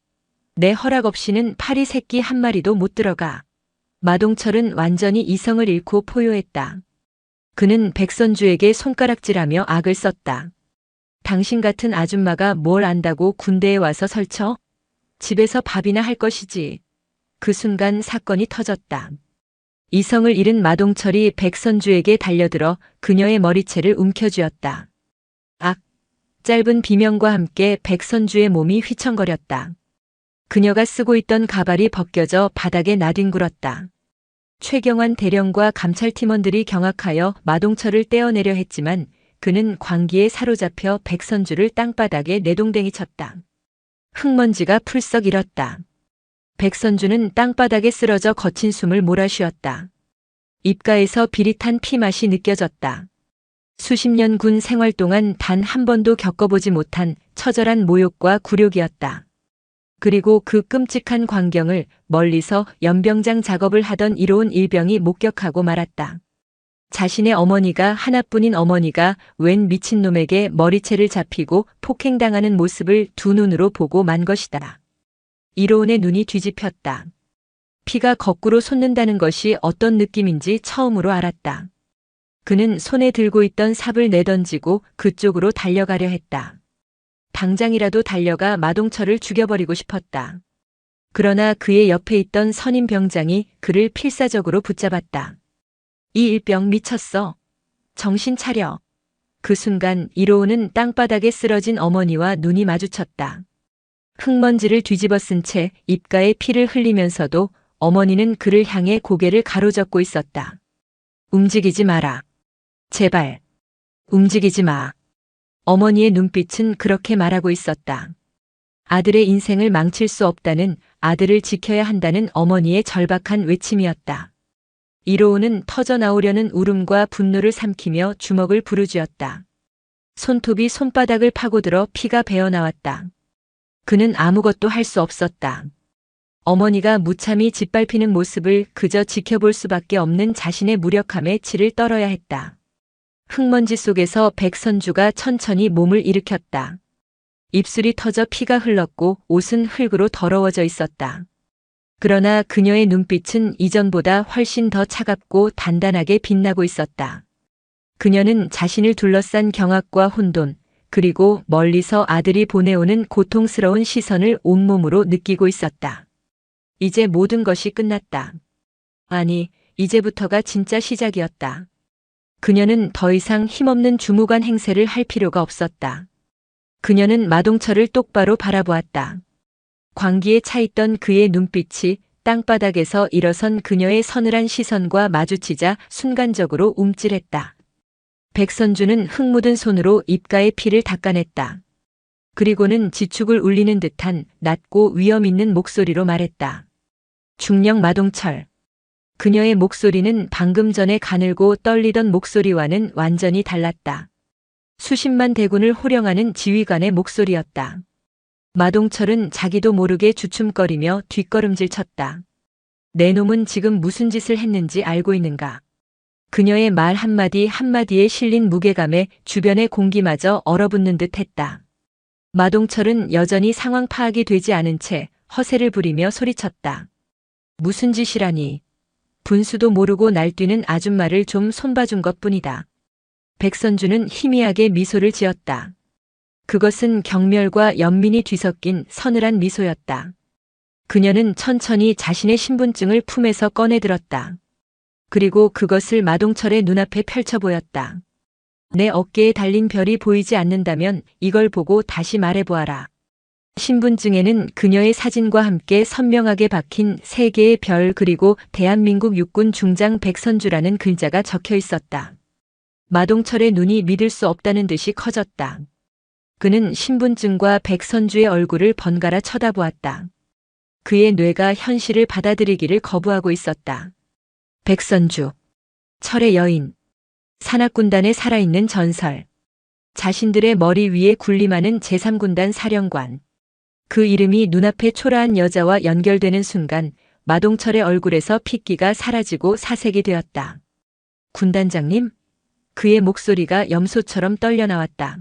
내 허락 없이는 파리 새끼 한 마리도 못 들어가. 마동철은 완전히 이성을 잃고 포효했다. 그는 백선주에게 손가락질하며 악을 썼다. 당신 같은 아줌마가 뭘 안다고 군대에 와서 설쳐? 집에서 밥이나 할 것이지. 그 순간 사건이 터졌다. 이성을 잃은 마동철이 백선주에게 달려들어 그녀의 머리채를 움켜쥐었다. 악! 짧은 비명과 함께 백선주의 몸이 휘청거렸다. 그녀가 쓰고 있던 가발이 벗겨져 바닥에 나뒹굴었다. 최경환 대령과 감찰팀원들이 경악하여 마동철을 떼어내려 했지만 그는 광기에 사로잡혀 백선주를 땅바닥에 내동댕이 쳤다. 흙먼지가 풀썩 일었다. 백선주는 땅바닥에 쓰러져 거친 숨을 몰아쉬었다. 입가에서 비릿한 피맛이 느껴졌다. 수십 년 군 생활 동안 단 한 번도 겪어보지 못한 처절한 모욕과 굴욕이었다. 그리고 그 끔찍한 광경을 멀리서 연병장 작업을 하던 이로운 일병이 목격하고 말았다. 자신의 어머니가 하나뿐인 어머니가 웬 미친놈에게 머리채를 잡히고 폭행당하는 모습을 두 눈으로 보고 만 것이다. 이로운의 눈이 뒤집혔다. 피가 거꾸로 솟는다는 것이 어떤 느낌인지 처음으로 알았다. 그는 손에 들고 있던 삽을 내던지고 그쪽으로 달려가려 했다. 당장이라도 달려가 마동철을 죽여버리고 싶었다. 그러나 그의 옆에 있던 선임 병장이 그를 필사적으로 붙잡았다. 이 일병 미쳤어. 정신 차려. 그 순간 이로운은 땅바닥에 쓰러진 어머니와 눈이 마주쳤다. 흙먼지를 뒤집어 쓴 채 입가에 피를 흘리면서도 어머니는 그를 향해 고개를 가로젓고 있었다. 움직이지 마라. 제발. 움직이지 마. 어머니의 눈빛은 그렇게 말하고 있었다. 아들의 인생을 망칠 수 없다는, 아들을 지켜야 한다는 어머니의 절박한 외침이었다. 이로우는 터져나오려는 울음과 분노를 삼키며 주먹을 부르짖었다. 손톱이 손바닥을 파고들어 피가 배어나왔다. 그는 아무것도 할 수 없었다. 어머니가 무참히 짓밟히는 모습을 그저 지켜볼 수밖에 없는 자신의 무력함에 치를 떨어야 했다. 흙먼지 속에서 백선주가 천천히 몸을 일으켰다. 입술이 터져 피가 흘렀고 옷은 흙으로 더러워져 있었다. 그러나 그녀의 눈빛은 이전보다 훨씬 더 차갑고 단단하게 빛나고 있었다. 그녀는 자신을 둘러싼 경악과 혼돈, 그리고 멀리서 아들이 보내오는 고통스러운 시선을 온몸으로 느끼고 있었다. 이제 모든 것이 끝났다. 아니, 이제부터가 진짜 시작이었다. 그녀는 더 이상 힘없는 주무관 행세를 할 필요가 없었다. 그녀는 마동철을 똑바로 바라보았다. 광기에 차있던 그의 눈빛이 땅바닥에서 일어선 그녀의 서늘한 시선과 마주치자 순간적으로 움찔했다. 백선주는 흙 묻은 손으로 입가의 피를 닦아냈다. 그리고는 지축을 울리는 듯한 낮고 위험 있는 목소리로 말했다. 중령 마동철. 그녀의 목소리는 방금 전에 가늘고 떨리던 목소리와는 완전히 달랐다. 수십만 대군을 호령하는 지휘관의 목소리였다. 마동철은 자기도 모르게 주춤거리며 뒷걸음질 쳤다. 내 놈은 지금 무슨 짓을 했는지 알고 있는가? 그녀의 말 한마디 한마디에 실린 무게감에 주변의 공기마저 얼어붙는 듯 했다. 마동철은 여전히 상황 파악이 되지 않은 채 허세를 부리며 소리쳤다. 무슨 짓이라니. 분수도 모르고 날뛰는 아줌마를 좀 손봐준 것뿐이다. 백선주는 희미하게 미소를 지었다. 그것은 경멸과 연민이 뒤섞인 서늘한 미소였다. 그녀는 천천히 자신의 신분증을 품에서 꺼내 들었다. 그리고 그것을 마동철의 눈앞에 펼쳐 보였다. 내 어깨에 달린 별이 보이지 않는다면 이걸 보고 다시 말해보아라. 신분증에는 그녀의 사진과 함께 선명하게 박힌 3개의 별 그리고 대한민국 육군 중장 백선주라는 글자가 적혀 있었다. 마동철의 눈이 믿을 수 없다는 듯이 커졌다. 그는 신분증과 백선주의 얼굴을 번갈아 쳐다보았다. 그의 뇌가 현실을 받아들이기를 거부하고 있었다. 백선주. 철의 여인. 산악군단에 살아있는 전설. 자신들의 머리 위에 군림하는 제3군단 사령관. 그 이름이 눈앞에 초라한 여자와 연결되는 순간 마동철의 얼굴에서 핏기가 사라지고 사색이 되었다. 군단장님? 그의 목소리가 염소처럼 떨려 나왔다.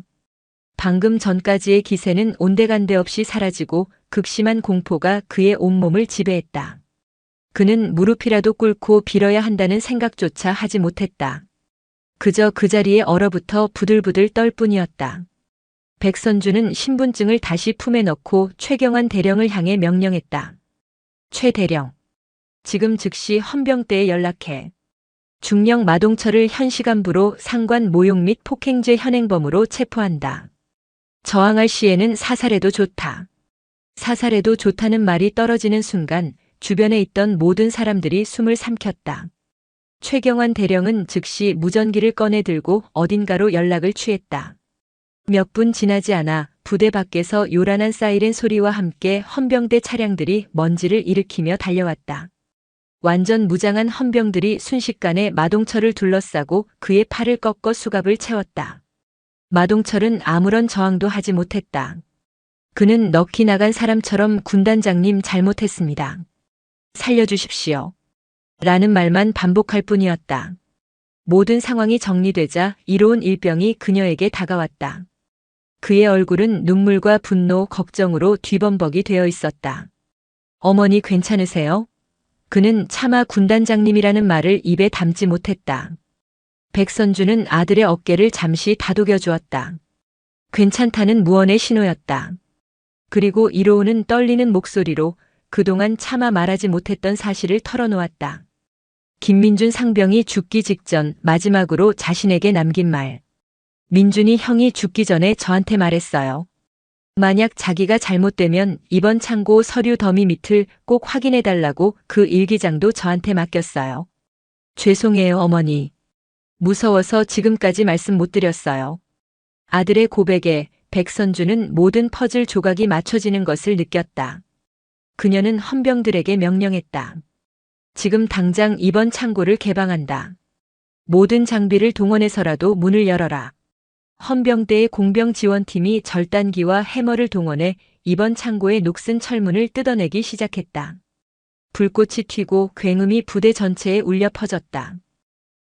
방금 전까지의 기세는 온데간데 없이 사라지고 극심한 공포가 그의 온몸을 지배했다. 그는 무릎이라도 꿇고 빌어야 한다는 생각조차 하지 못했다. 그저 그 자리에 얼어붙어 부들부들 떨 뿐이었다. 백선주는 신분증을 다시 품에 넣고 최경환 대령을 향해 명령했다. 최 대령. 지금 즉시 헌병대에 연락해. 중령 마동철을 현시간부로 상관 모욕 및 폭행죄 현행범으로 체포한다. 저항할 시에는 사살해도 좋다. 사살해도 좋다는 말이 떨어지는 순간 주변에 있던 모든 사람들이 숨을 삼켰다. 최경환 대령은 즉시 무전기를 꺼내 들고 어딘가로 연락을 취했다. 몇 분 지나지 않아 부대 밖에서 요란한 사이렌 소리와 함께 헌병대 차량들이 먼지를 일으키며 달려왔다. 완전 무장한 헌병들이 순식간에 마동철을 둘러싸고 그의 팔을 꺾어 수갑을 채웠다. 마동철은 아무런 저항도 하지 못했다. 그는 넋이 나간 사람처럼 군단장님 잘못했습니다. 살려주십시오. 라는 말만 반복할 뿐이었다. 모든 상황이 정리되자 이로운 일병이 그녀에게 다가왔다. 그의 얼굴은 눈물과 분노, 걱정으로 뒤범벅이 되어 있었다. 어머니 괜찮으세요? 그는 차마 군단장님이라는 말을 입에 담지 못했다. 백선주는 아들의 어깨를 잠시 다독여 주었다. 괜찮다는 무언의 신호였다. 그리고 이로우는 떨리는 목소리로 그동안 차마 말하지 못했던 사실을 털어놓았다. 김민준 상병이 죽기 직전 마지막으로 자신에게 남긴 말. 민준이 형이 죽기 전에 저한테 말했어요. 만약 자기가 잘못되면 이번 창고 서류 더미 밑을 꼭 확인해달라고 그 일기장도 저한테 맡겼어요. 죄송해요, 어머니. 무서워서 지금까지 말씀 못 드렸어요. 아들의 고백에 백선주는 모든 퍼즐 조각이 맞춰지는 것을 느꼈다. 그녀는 헌병들에게 명령했다. 지금 당장 이번 창고를 개방한다. 모든 장비를 동원해서라도 문을 열어라. 헌병대의 공병지원팀이 절단기와 해머를 동원해 이번 창고의 녹슨 철문을 뜯어내기 시작했다. 불꽃이 튀고 굉음이 부대 전체에 울려 퍼졌다.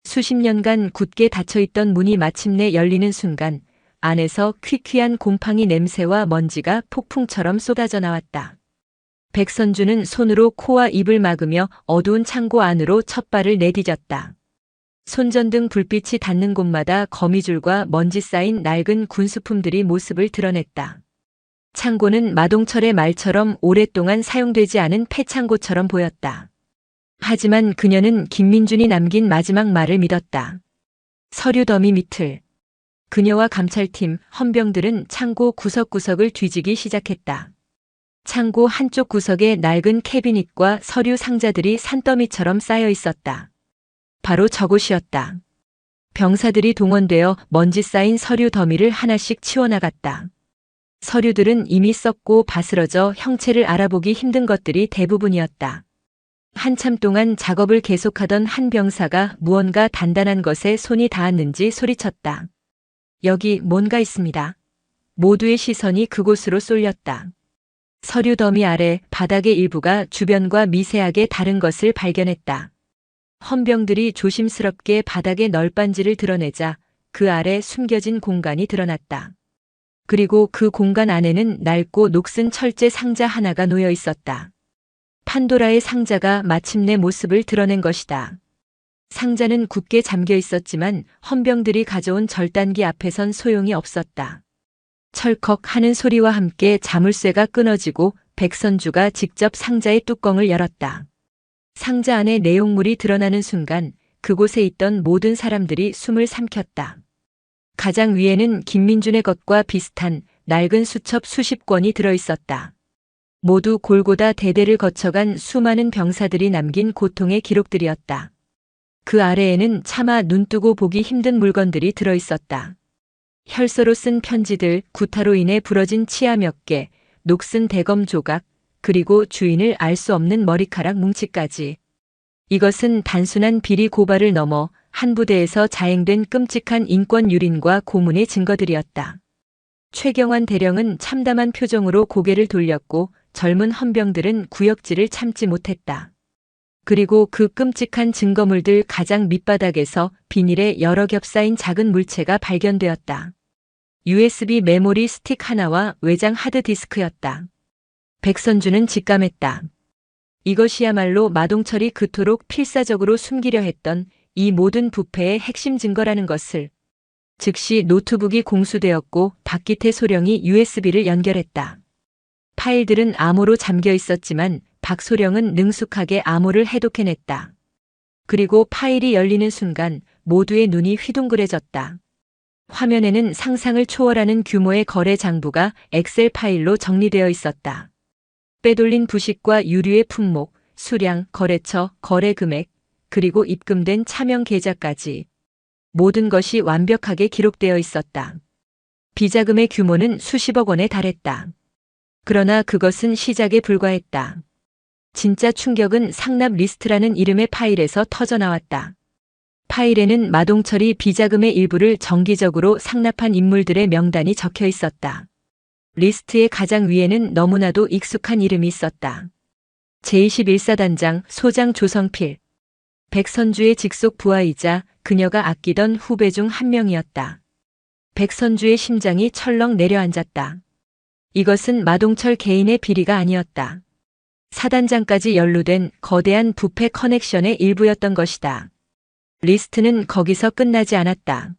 수십 년간 굳게 닫혀있던 문이 마침내 열리는 순간 안에서 퀴퀴한 곰팡이 냄새와 먼지가 폭풍처럼 쏟아져 나왔다. 백선주는 손으로 코와 입을 막으며 어두운 창고 안으로 첫 발을 내디뎠다. 손전등 불빛이 닿는 곳마다 거미줄과 먼지 쌓인 낡은 군수품들이 모습을 드러냈다. 창고는 마동철의 말처럼 오랫동안 사용되지 않은 폐창고처럼 보였다. 하지만 그녀는 김민준이 남긴 마지막 말을 믿었다. 서류 더미 밑을. 그녀와 감찰팀, 헌병들은 창고 구석구석을 뒤지기 시작했다. 창고 한쪽 구석에 낡은 캐비닛과 서류 상자들이 산더미처럼 쌓여 있었다. 바로 저곳이었다. 병사들이 동원되어 먼지 쌓인 서류 더미를 하나씩 치워나갔다. 서류들은 이미 썩고 바스러져 형체를 알아보기 힘든 것들이 대부분이었다. 한참 동안 작업을 계속하던 한 병사가 무언가 단단한 것에 손이 닿았는지 소리쳤다. 여기 뭔가 있습니다. 모두의 시선이 그곳으로 쏠렸다. 서류 더미 아래 바닥의 일부가 주변과 미세하게 다른 것을 발견했다. 헌병들이 조심스럽게 바닥의 널빤지를 드러내자 그 아래 숨겨진 공간이 드러났다. 그리고 그 공간 안에는 낡고 녹슨 철제 상자 하나가 놓여 있었다. 판도라의 상자가 마침내 모습을 드러낸 것이다. 상자는 굳게 잠겨 있었지만 헌병들이 가져온 절단기 앞에선 소용이 없었다. 철컥 하는 소리와 함께 자물쇠가 끊어지고 백선주가 직접 상자의 뚜껑을 열었다. 상자 안에 내용물이 드러나는 순간 그곳에 있던 모든 사람들이 숨을 삼켰다. 가장 위에는 김민준의 것과 비슷한 낡은 수첩 수십 권이 들어있었다. 모두 골고다 대대를 거쳐간 수많은 병사들이 남긴 고통의 기록들이었다. 그 아래에는 차마 눈뜨고 보기 힘든 물건들이 들어있었다. 혈서로 쓴 편지들, 구타로 인해 부러진 치아 몇 개, 녹슨 대검 조각, 그리고 주인을 알 수 없는 머리카락 뭉치까지. 이것은 단순한 비리 고발을 넘어 한 부대에서 자행된 끔찍한 인권 유린과 고문의 증거들이었다. 최경환 대령은 참담한 표정으로 고개를 돌렸고 젊은 헌병들은 구역질을 참지 못했다. 그리고 그 끔찍한 증거물들 가장 밑바닥에서 비닐에 여러 겹 쌓인 작은 물체가 발견되었다. USB 메모리 스틱 하나와 외장 하드디스크였다. 백선주는 직감했다. 이것이야말로 마동철이 그토록 필사적으로 숨기려 했던 이 모든 부패의 핵심 증거라는 것을. 즉시 노트북이 공수되었고 박기태 소령이 USB를 연결했다. 파일들은 암호로 잠겨 있었지만 박소령은 능숙하게 암호를 해독해냈다. 그리고 파일이 열리는 순간 모두의 눈이 휘둥그레졌다. 화면에는 상상을 초월하는 규모의 거래 장부가 엑셀 파일로 정리되어 있었다. 빼돌린 부식과 유류의 품목, 수량, 거래처, 거래 금액, 그리고 입금된 차명 계좌까지. 모든 것이 완벽하게 기록되어 있었다. 비자금의 규모는 수십억 원에 달했다. 그러나 그것은 시작에 불과했다. 진짜 충격은 상납 리스트라는 이름의 파일에서 터져나왔다. 파일에는 마동철이 비자금의 일부를 정기적으로 상납한 인물들의 명단이 적혀 있었다. 리스트의 가장 위에는 너무나도 익숙한 이름이 있었다. 제21사단장 소장 조성필. 백선주의 직속 부하이자 그녀가 아끼던 후배 중 한 명이었다. 백선주의 심장이 철렁 내려앉았다. 이것은 마동철 개인의 비리가 아니었다. 사단장까지 연루된 거대한 부패 커넥션의 일부였던 것이다. 리스트는 거기서 끝나지 않았다.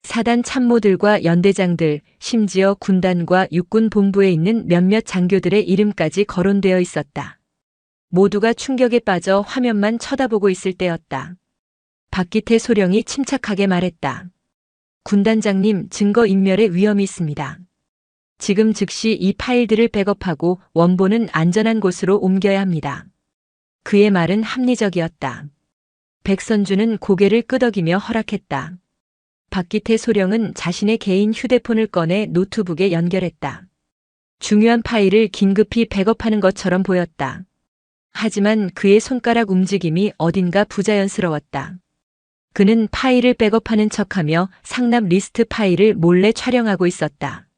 사단 참모들과 연대장들, 심지어 군단과 육군 본부에 있는 몇몇 장교들의 이름까지 거론되어 있었다. 모두가 충격에 빠져 화면만 쳐다보고 있을 때였다. 박기태 소령이 침착하게 말했다. 군단장님, 증거인멸의 위험이 있습니다. 지금 즉시 이 파일들을 백업하고 원본은 안전한 곳으로 옮겨야 합니다. 그의 말은 합리적이었다. 백선주는 고개를 끄덕이며 허락했다. 박기태 소령은 자신의 개인 휴대폰을 꺼내 노트북에 연결했다. 중요한 파일을 긴급히 백업하는 것처럼 보였다. 하지만 그의 손가락 움직임이 어딘가 부자연스러웠다. 그는 파일을 백업하는 척하며 상납 리스트 파일을 몰래 촬영하고 있었다.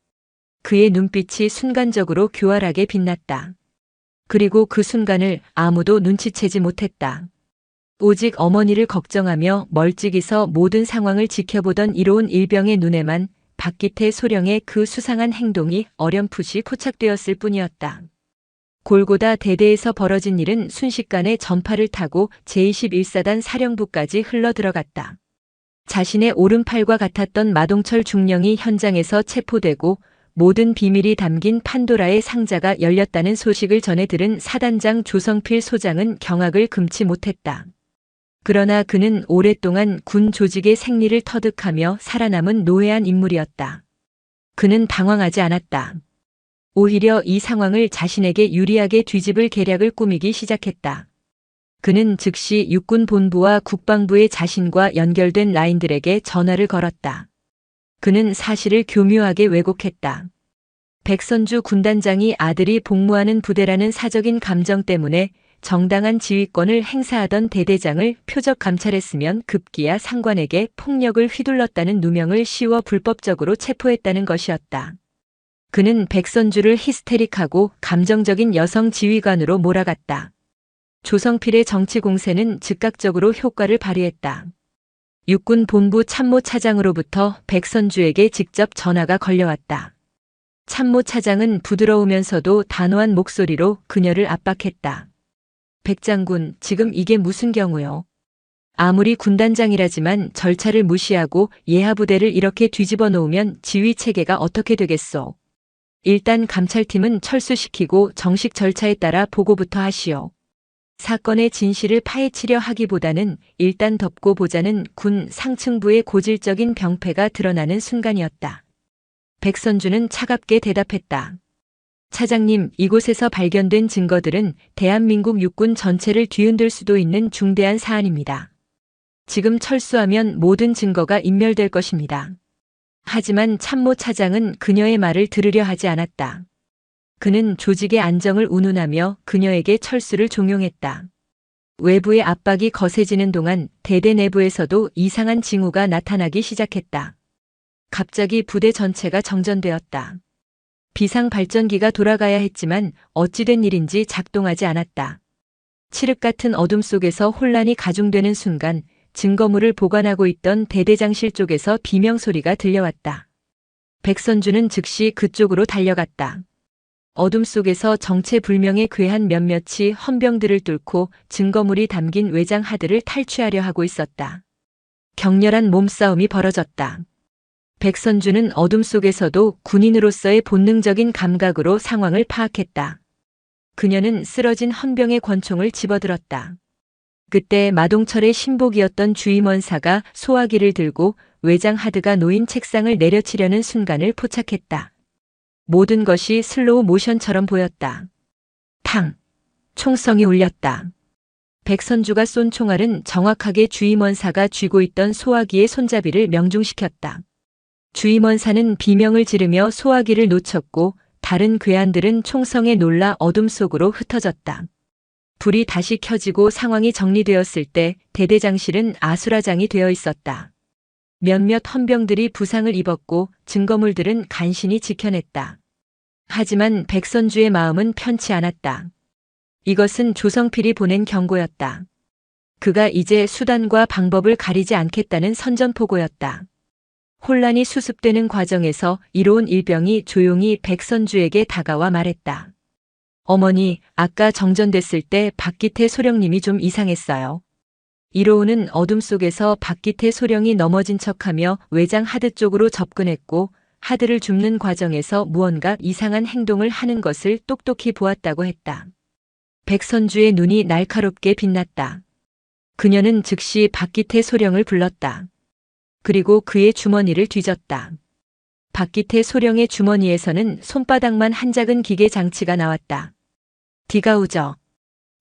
그의 눈빛이 순간적으로 교활하게 빛났다. 그리고 그 순간을 아무도 눈치채지 못했다. 오직 어머니를 걱정하며 멀찍이서 모든 상황을 지켜보던 이로운 일병의 눈에만 박기태 소령의 그 수상한 행동이 어렴풋이 포착되었을 뿐이었다. 골고다 대대에서 벌어진 일은 순식간에 전파를 타고 제21사단 사령부까지 흘러들어갔다. 자신의 오른팔과 같았던 마동철 중령이 현장에서 체포되고 모든 비밀이 담긴 판도라의 상자가 열렸다는 소식을 전해 들은 사단장 조성필 소장은 경악을 금치 못했다. 그러나 그는 오랫동안 군 조직의 생리를 터득하며 살아남은 노회한 인물이었다. 그는 당황하지 않았다. 오히려 이 상황을 자신에게 유리하게 뒤집을 계략을 꾸미기 시작했다. 그는 즉시 육군 본부와 국방부의 자신과 연결된 라인들에게 전화를 걸었다. 그는 사실을 교묘하게 왜곡했다. 백선주 군단장이 아들이 복무하는 부대라는 사적인 감정 때문에 정당한 지휘권을 행사하던 대대장을 표적 감찰했으면 급기야 상관에게 폭력을 휘둘렀다는 누명을 씌워 불법적으로 체포했다는 것이었다. 그는 백선주를 히스테릭하고 감정적인 여성 지휘관으로 몰아갔다. 조성필의 정치 공세는 즉각적으로 효과를 발휘했다. 육군 본부 참모차장으로부터 백선주에게 직접 전화가 걸려왔다. 참모차장은 부드러우면서도 단호한 목소리로 그녀를 압박했다. 백장군, 지금 이게 무슨 경우요? 아무리 군단장이라지만 절차를 무시하고 예하부대를 이렇게 뒤집어 놓으면 지휘 체계가 어떻게 되겠소? 일단 감찰팀은 철수시키고 정식 절차에 따라 보고부터 하시오. 사건의 진실을 파헤치려 하기보다는 일단 덮고 보자는 군 상층부의 고질적인 병폐가 드러나는 순간이었다. 백선주는 차갑게 대답했다. 차장님, 이곳에서 발견된 증거들은 대한민국 육군 전체를 뒤흔들 수도 있는 중대한 사안입니다. 지금 철수하면 모든 증거가 인멸될 것입니다. 하지만 참모 차장은 그녀의 말을 들으려 하지 않았다. 그는 조직의 안정을 운운하며 그녀에게 철수를 종용했다. 외부의 압박이 거세지는 동안 대대 내부에서도 이상한 징후가 나타나기 시작했다. 갑자기 부대 전체가 정전되었다. 비상 발전기가 돌아가야 했지만 어찌된 일인지 작동하지 않았다. 칠흑 같은 어둠 속에서 혼란이 가중되는 순간 증거물을 보관하고 있던 대대장실 쪽에서 비명소리가 들려왔다. 백선주는 즉시 그쪽으로 달려갔다. 어둠 속에서 정체불명의 괴한 몇몇이 헌병들을 뚫고 증거물이 담긴 외장 하드를 탈취하려 하고 있었다. 격렬한 몸싸움이 벌어졌다. 백선주는 어둠 속에서도 군인으로서의 본능적인 감각으로 상황을 파악했다. 그녀는 쓰러진 헌병의 권총을 집어들었다. 그때 마동철의 신복이었던 주임원사가 소화기를 들고 외장 하드가 놓인 책상을 내려치려는 순간을 포착했다. 모든 것이 슬로우 모션처럼 보였다. 탕! 총성이 울렸다. 백선주가 쏜 총알은 정확하게 주임원사가 쥐고 있던 소화기의 손잡이를 명중시켰다. 주임원사는 비명을 지르며 소화기를 놓쳤고 다른 괴한들은 총성에 놀라 어둠 속으로 흩어졌다. 불이 다시 켜지고 상황이 정리되었을 때 대대장실은 아수라장이 되어 있었다. 몇몇 헌병들이 부상을 입었고 증거물들은 간신히 지켜냈다. 하지만 백선주의 마음은 편치 않았다. 이것은 조성필이 보낸 경고였다. 그가 이제 수단과 방법을 가리지 않겠다는 선전포고였다. 혼란이 수습되는 과정에서 이로운 일병이 조용히 백선주에게 다가와 말했다. 어머니, 아까 정전됐을 때 박기태 소령님이 좀 이상했어요. 이로운은 어둠 속에서 박기태 소령이 넘어진 척하며 외장 하드 쪽으로 접근했고 하드를 줍는 과정에서 무언가 이상한 행동을 하는 것을 똑똑히 보았다고 했다. 백선주의 눈이 날카롭게 빛났다. 그녀는 즉시 박기태 소령을 불렀다. 그리고 그의 주머니를 뒤졌다. 박기태 소령의 주머니에서는 손바닥만 한 작은 기계 장치가 나왔다. 디가우저.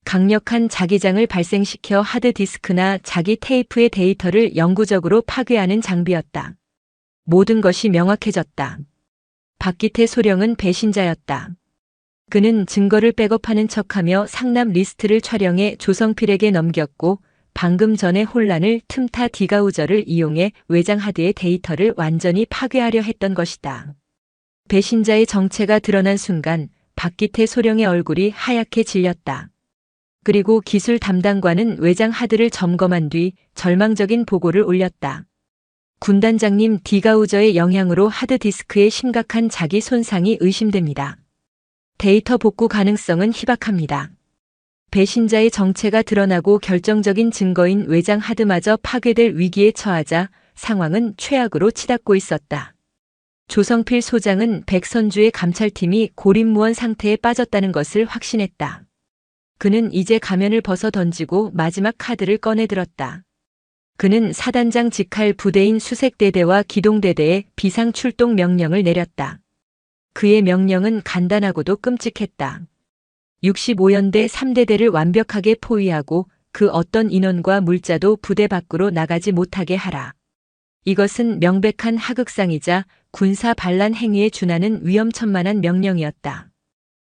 강력한 자기장을 발생시켜 하드디스크나 자기 테이프의 데이터를 영구적으로 파괴하는 장비였다. 모든 것이 명확해졌다. 박기태 소령은 배신자였다. 그는 증거를 백업하는 척하며 상납 리스트를 촬영해 조성필에게 넘겼고 방금 전의 혼란을 틈타 디가우저를 이용해 외장 하드의 데이터를 완전히 파괴하려 했던 것이다. 배신자의 정체가 드러난 순간 박기태 소령의 얼굴이 하얗게 질렸다. 그리고 기술 담당관은 외장 하드를 점검한 뒤 절망적인 보고를 올렸다. 군단장님, 디가우저의 영향으로 하드디스크에 심각한 자기 손상이 의심됩니다. 데이터 복구 가능성은 희박합니다. 배신자의 정체가 드러나고 결정적인 증거인 외장 하드마저 파괴될 위기에 처하자 상황은 최악으로 치닫고 있었다. 조성필 소장은 백선주의 감찰팀이 고립무원 상태에 빠졌다는 것을 확신했다. 그는 이제 가면을 벗어 던지고 마지막 카드를 꺼내들었다. 그는 사단장 직할 부대인 수색대대와 기동대대에 비상출동 명령을 내렸다. 그의 명령은 간단하고도 끔찍했다. 65연대 3대대를 완벽하게 포위하고 그 어떤 인원과 물자도 부대 밖으로 나가지 못하게 하라. 이것은 명백한 하극상이자 군사 반란 행위에 준하는 위험천만한 명령이었다.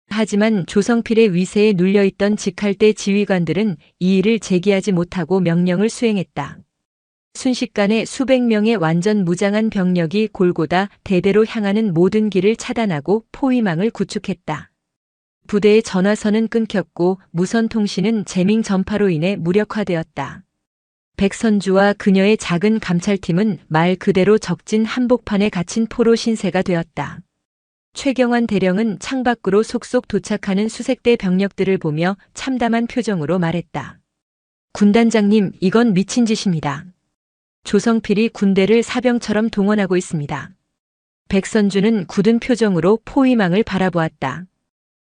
하지만 조성필의 위세에 눌려있던 직할대 지휘관들은 이 일을 제기하지 못하고 명령을 수행했다. 순식간에 수백 명의 완전 무장한 병력이 골고다 대대로 향하는 모든 길을 차단하고 포위망을 구축했다. 부대의 전화선은 끊겼고 무선 통신은 재밍 전파로 인해 무력화되었다. 백선주와 그녀의 작은 감찰팀은 말 그대로 적진 한복판에 갇힌 포로 신세가 되었다. 최경환 대령은 창밖으로 속속 도착하는 수색대 병력들을 보며 참담한 표정으로 말했다. 군단장님, 이건 미친 짓입니다. 조성필이 군대를 사병처럼 동원하고 있습니다. 백선주는 굳은 표정으로 포위망을 바라보았다.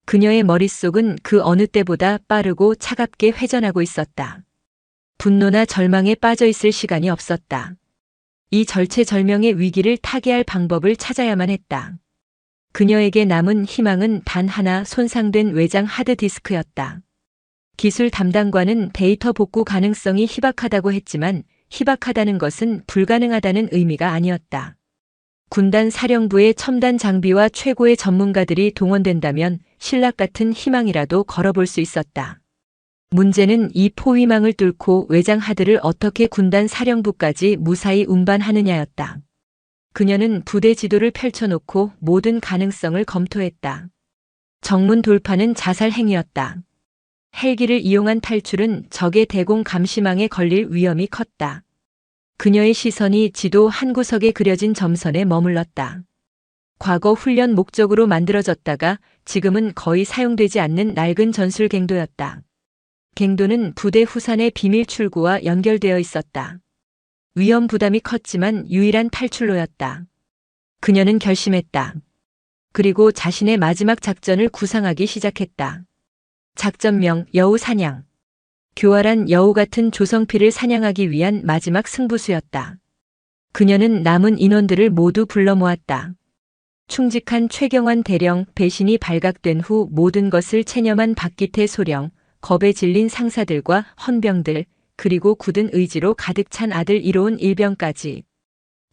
그녀의 머릿속은 그 어느 때보다 빠르고 차갑게 회전하고 있었다. 분노나 절망에 빠져 있을 시간이 없었다. 이 절체절명의 위기를 타개할 방법을 찾아야만 했다. 그녀에게 남은 희망은 단 하나, 손상된 외장 하드디스크였다. 기술 담당관은 데이터 복구 가능성이 희박하다고 했지만 희박하다는 것은 불가능하다는 의미가 아니었다. 군단 사령부의 첨단 장비와 최고의 전문가들이 동원된다면 신락 같은 희망이라도 걸어볼 수 있었다. 문제는 이 포위망을 뚫고 외장 하드를 어떻게 군단 사령부까지 무사히 운반하느냐였다. 그녀는 부대 지도를 펼쳐놓고 모든 가능성을 검토했다. 정문 돌파는 자살 행위였다. 헬기를 이용한 탈출은 적의 대공 감시망에 걸릴 위험이 컸다. 그녀의 시선이 지도 한 구석에 그려진 점선에 머물렀다. 과거 훈련 목적으로 만들어졌다가 지금은 거의 사용되지 않는 낡은 전술 갱도였다. 갱도는 부대 후산의 비밀 출구와 연결되어 있었다. 위험 부담이 컸지만 유일한 탈출로였다. 그녀는 결심했다. 그리고 자신의 마지막 작전을 구상하기 시작했다. 작전명 여우 사냥. 교활한 여우 같은 조성필을 사냥하기 위한 마지막 승부수였다. 그녀는 남은 인원들을 모두 불러 모았다. 충직한 최경환 대령, 배신이 발각된 후 모든 것을 체념한 박기태 소령, 겁에 질린 상사들과 헌병들, 그리고 굳은 의지로 가득 찬 아들 이로운 일병까지.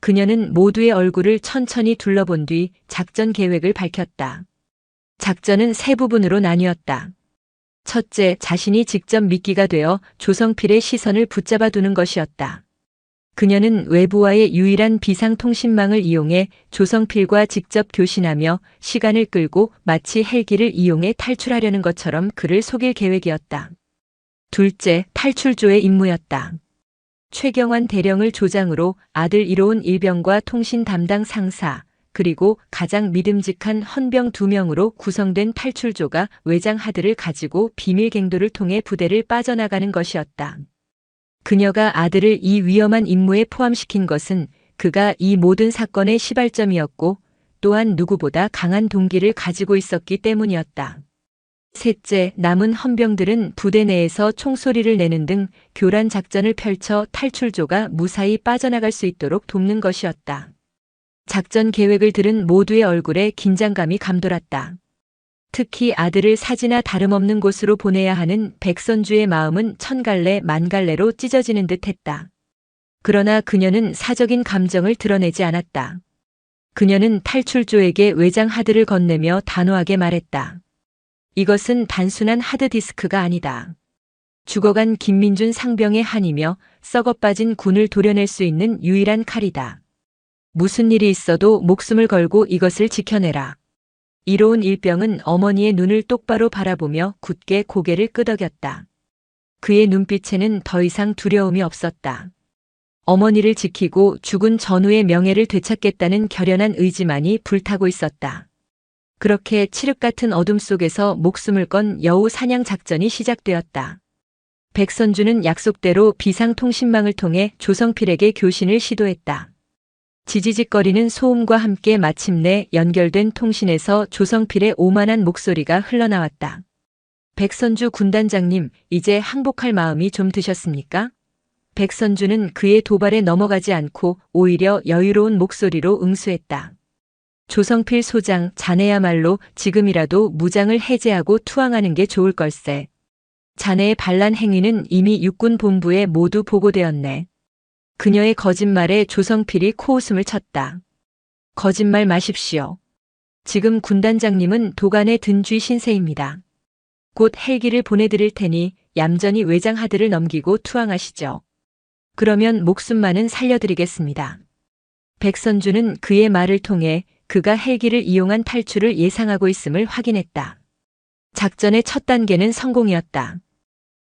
그녀는 모두의 얼굴을 천천히 둘러본 뒤 작전 계획을 밝혔다. 작전은 세 부분으로 나뉘었다. 첫째, 자신이 직접 미끼가 되어 조성필의 시선을 붙잡아 두는 것이었다. 그녀는 외부와의 유일한 비상통신망을 이용해 조성필과 직접 교신하며 시간을 끌고 마치 헬기를 이용해 탈출하려는 것처럼 그를 속일 계획이었다. 둘째, 탈출조의 임무였다. 최경환 대령을 조장으로 아들 이로운 일병과 통신 담당 상사, 그리고 가장 믿음직한 헌병 2명으로 구성된 탈출조가 외장 하드를 가지고 비밀 갱도를 통해 부대를 빠져나가는 것이었다. 그녀가 아들을 이 위험한 임무에 포함시킨 것은 그가 이 모든 사건의 시발점이었고 또한 누구보다 강한 동기를 가지고 있었기 때문이었다. 셋째, 남은 헌병들은 부대 내에서 총소리를 내는 등 교란 작전을 펼쳐 탈출조가 무사히 빠져나갈 수 있도록 돕는 것이었다. 작전 계획을 들은 모두의 얼굴에 긴장감이 감돌았다. 특히 아들을 사지나 다름없는 곳으로 보내야 하는 백선주의 마음은 천갈래 만갈래로 찢어지는 듯했다. 그러나 그녀는 사적인 감정을 드러내지 않았다. 그녀는 탈출조에게 외장 하드를 건네며 단호하게 말했다. 이것은 단순한 하드디스크가 아니다. 죽어간 김민준 상병의 한이며 썩어빠진 군을 도려낼 수 있는 유일한 칼이다. 무슨 일이 있어도 목숨을 걸고 이것을 지켜내라. 이로운 일병은 어머니의 눈을 똑바로 바라보며 굳게 고개를 끄덕였다. 그의 눈빛에는 더 이상 두려움이 없었다. 어머니를 지키고 죽은 전우의 명예를 되찾겠다는 결연한 의지만이 불타고 있었다. 그렇게 칠흑 같은 어둠 속에서 목숨을 건 여우 사냥 작전이 시작되었다. 백선주는 약속대로 비상통신망을 통해 조성필에게 교신을 시도했다. 지지직거리는 소음과 함께 마침내 연결된 통신에서 조성필의 오만한 목소리가 흘러나왔다. 백선주 군단장님, 이제 항복할 마음이 좀 드셨습니까? 백선주는 그의 도발에 넘어가지 않고 오히려 여유로운 목소리로 응수했다. 조성필 소장, 자네야말로 지금이라도 무장을 해제하고 투항하는 게 좋을 걸세. 자네의 반란 행위는 이미 육군본부에 모두 보고되었네. 그녀의 거짓말에 조성필이 코웃음을 쳤다. 거짓말 마십시오. 지금 군단장님은 도간에 든 쥐 신세입니다. 곧 헬기를 보내드릴 테니 얌전히 외장 하드를 넘기고 투항하시죠. 그러면 목숨만은 살려드리겠습니다. 백선주는 그의 말을 통해 그가 헬기를 이용한 탈출을 예상하고 있음을 확인했다. 작전의 첫 단계는 성공이었다.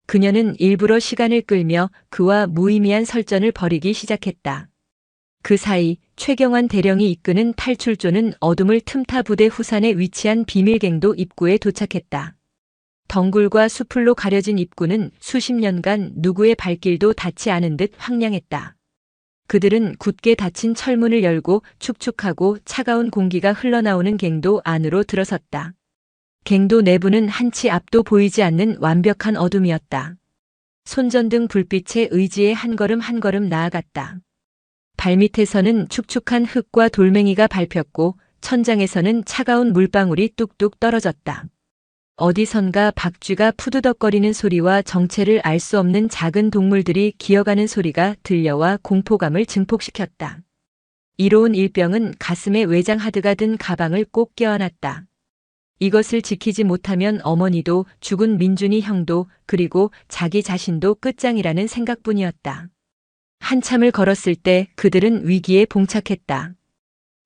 그녀는 일부러 시간을 끌며 그와 무의미한 설전을 벌이기 시작했다. 그 사이 최경환 대령이 이끄는 탈출조는 어둠을 틈타 부대 후산에 위치한 비밀갱도 입구에 도착했다. 덩굴과 수풀로 가려진 입구는 수십 년간 누구의 발길도 닿지 않은 듯 황량했다. 그들은 굳게 닫힌 철문을 열고 축축하고 차가운 공기가 흘러나오는 갱도 안으로 들어섰다. 갱도 내부는 한치 앞도 보이지 않는 완벽한 어둠이었다. 손전등 불빛에 의지에 한 걸음 한 걸음 나아갔다. 발밑에서는 축축한 흙과 돌멩이가 밟혔고 천장에서는 차가운 물방울이 뚝뚝 떨어졌다. 어디선가 박쥐가 푸드덕거리는 소리와 정체를 알 수 없는 작은 동물들이 기어가는 소리가 들려와 공포감을 증폭시켰다. 이로운 일병은 가슴에 외장 하드가 든 가방을 꼭 껴안았다. 이것을 지키지 못하면 어머니도 죽은 민준이 형도 그리고 자기 자신도 끝장이라는 생각뿐이었다. 한참을 걸었을 때 그들은 위기에 봉착했다.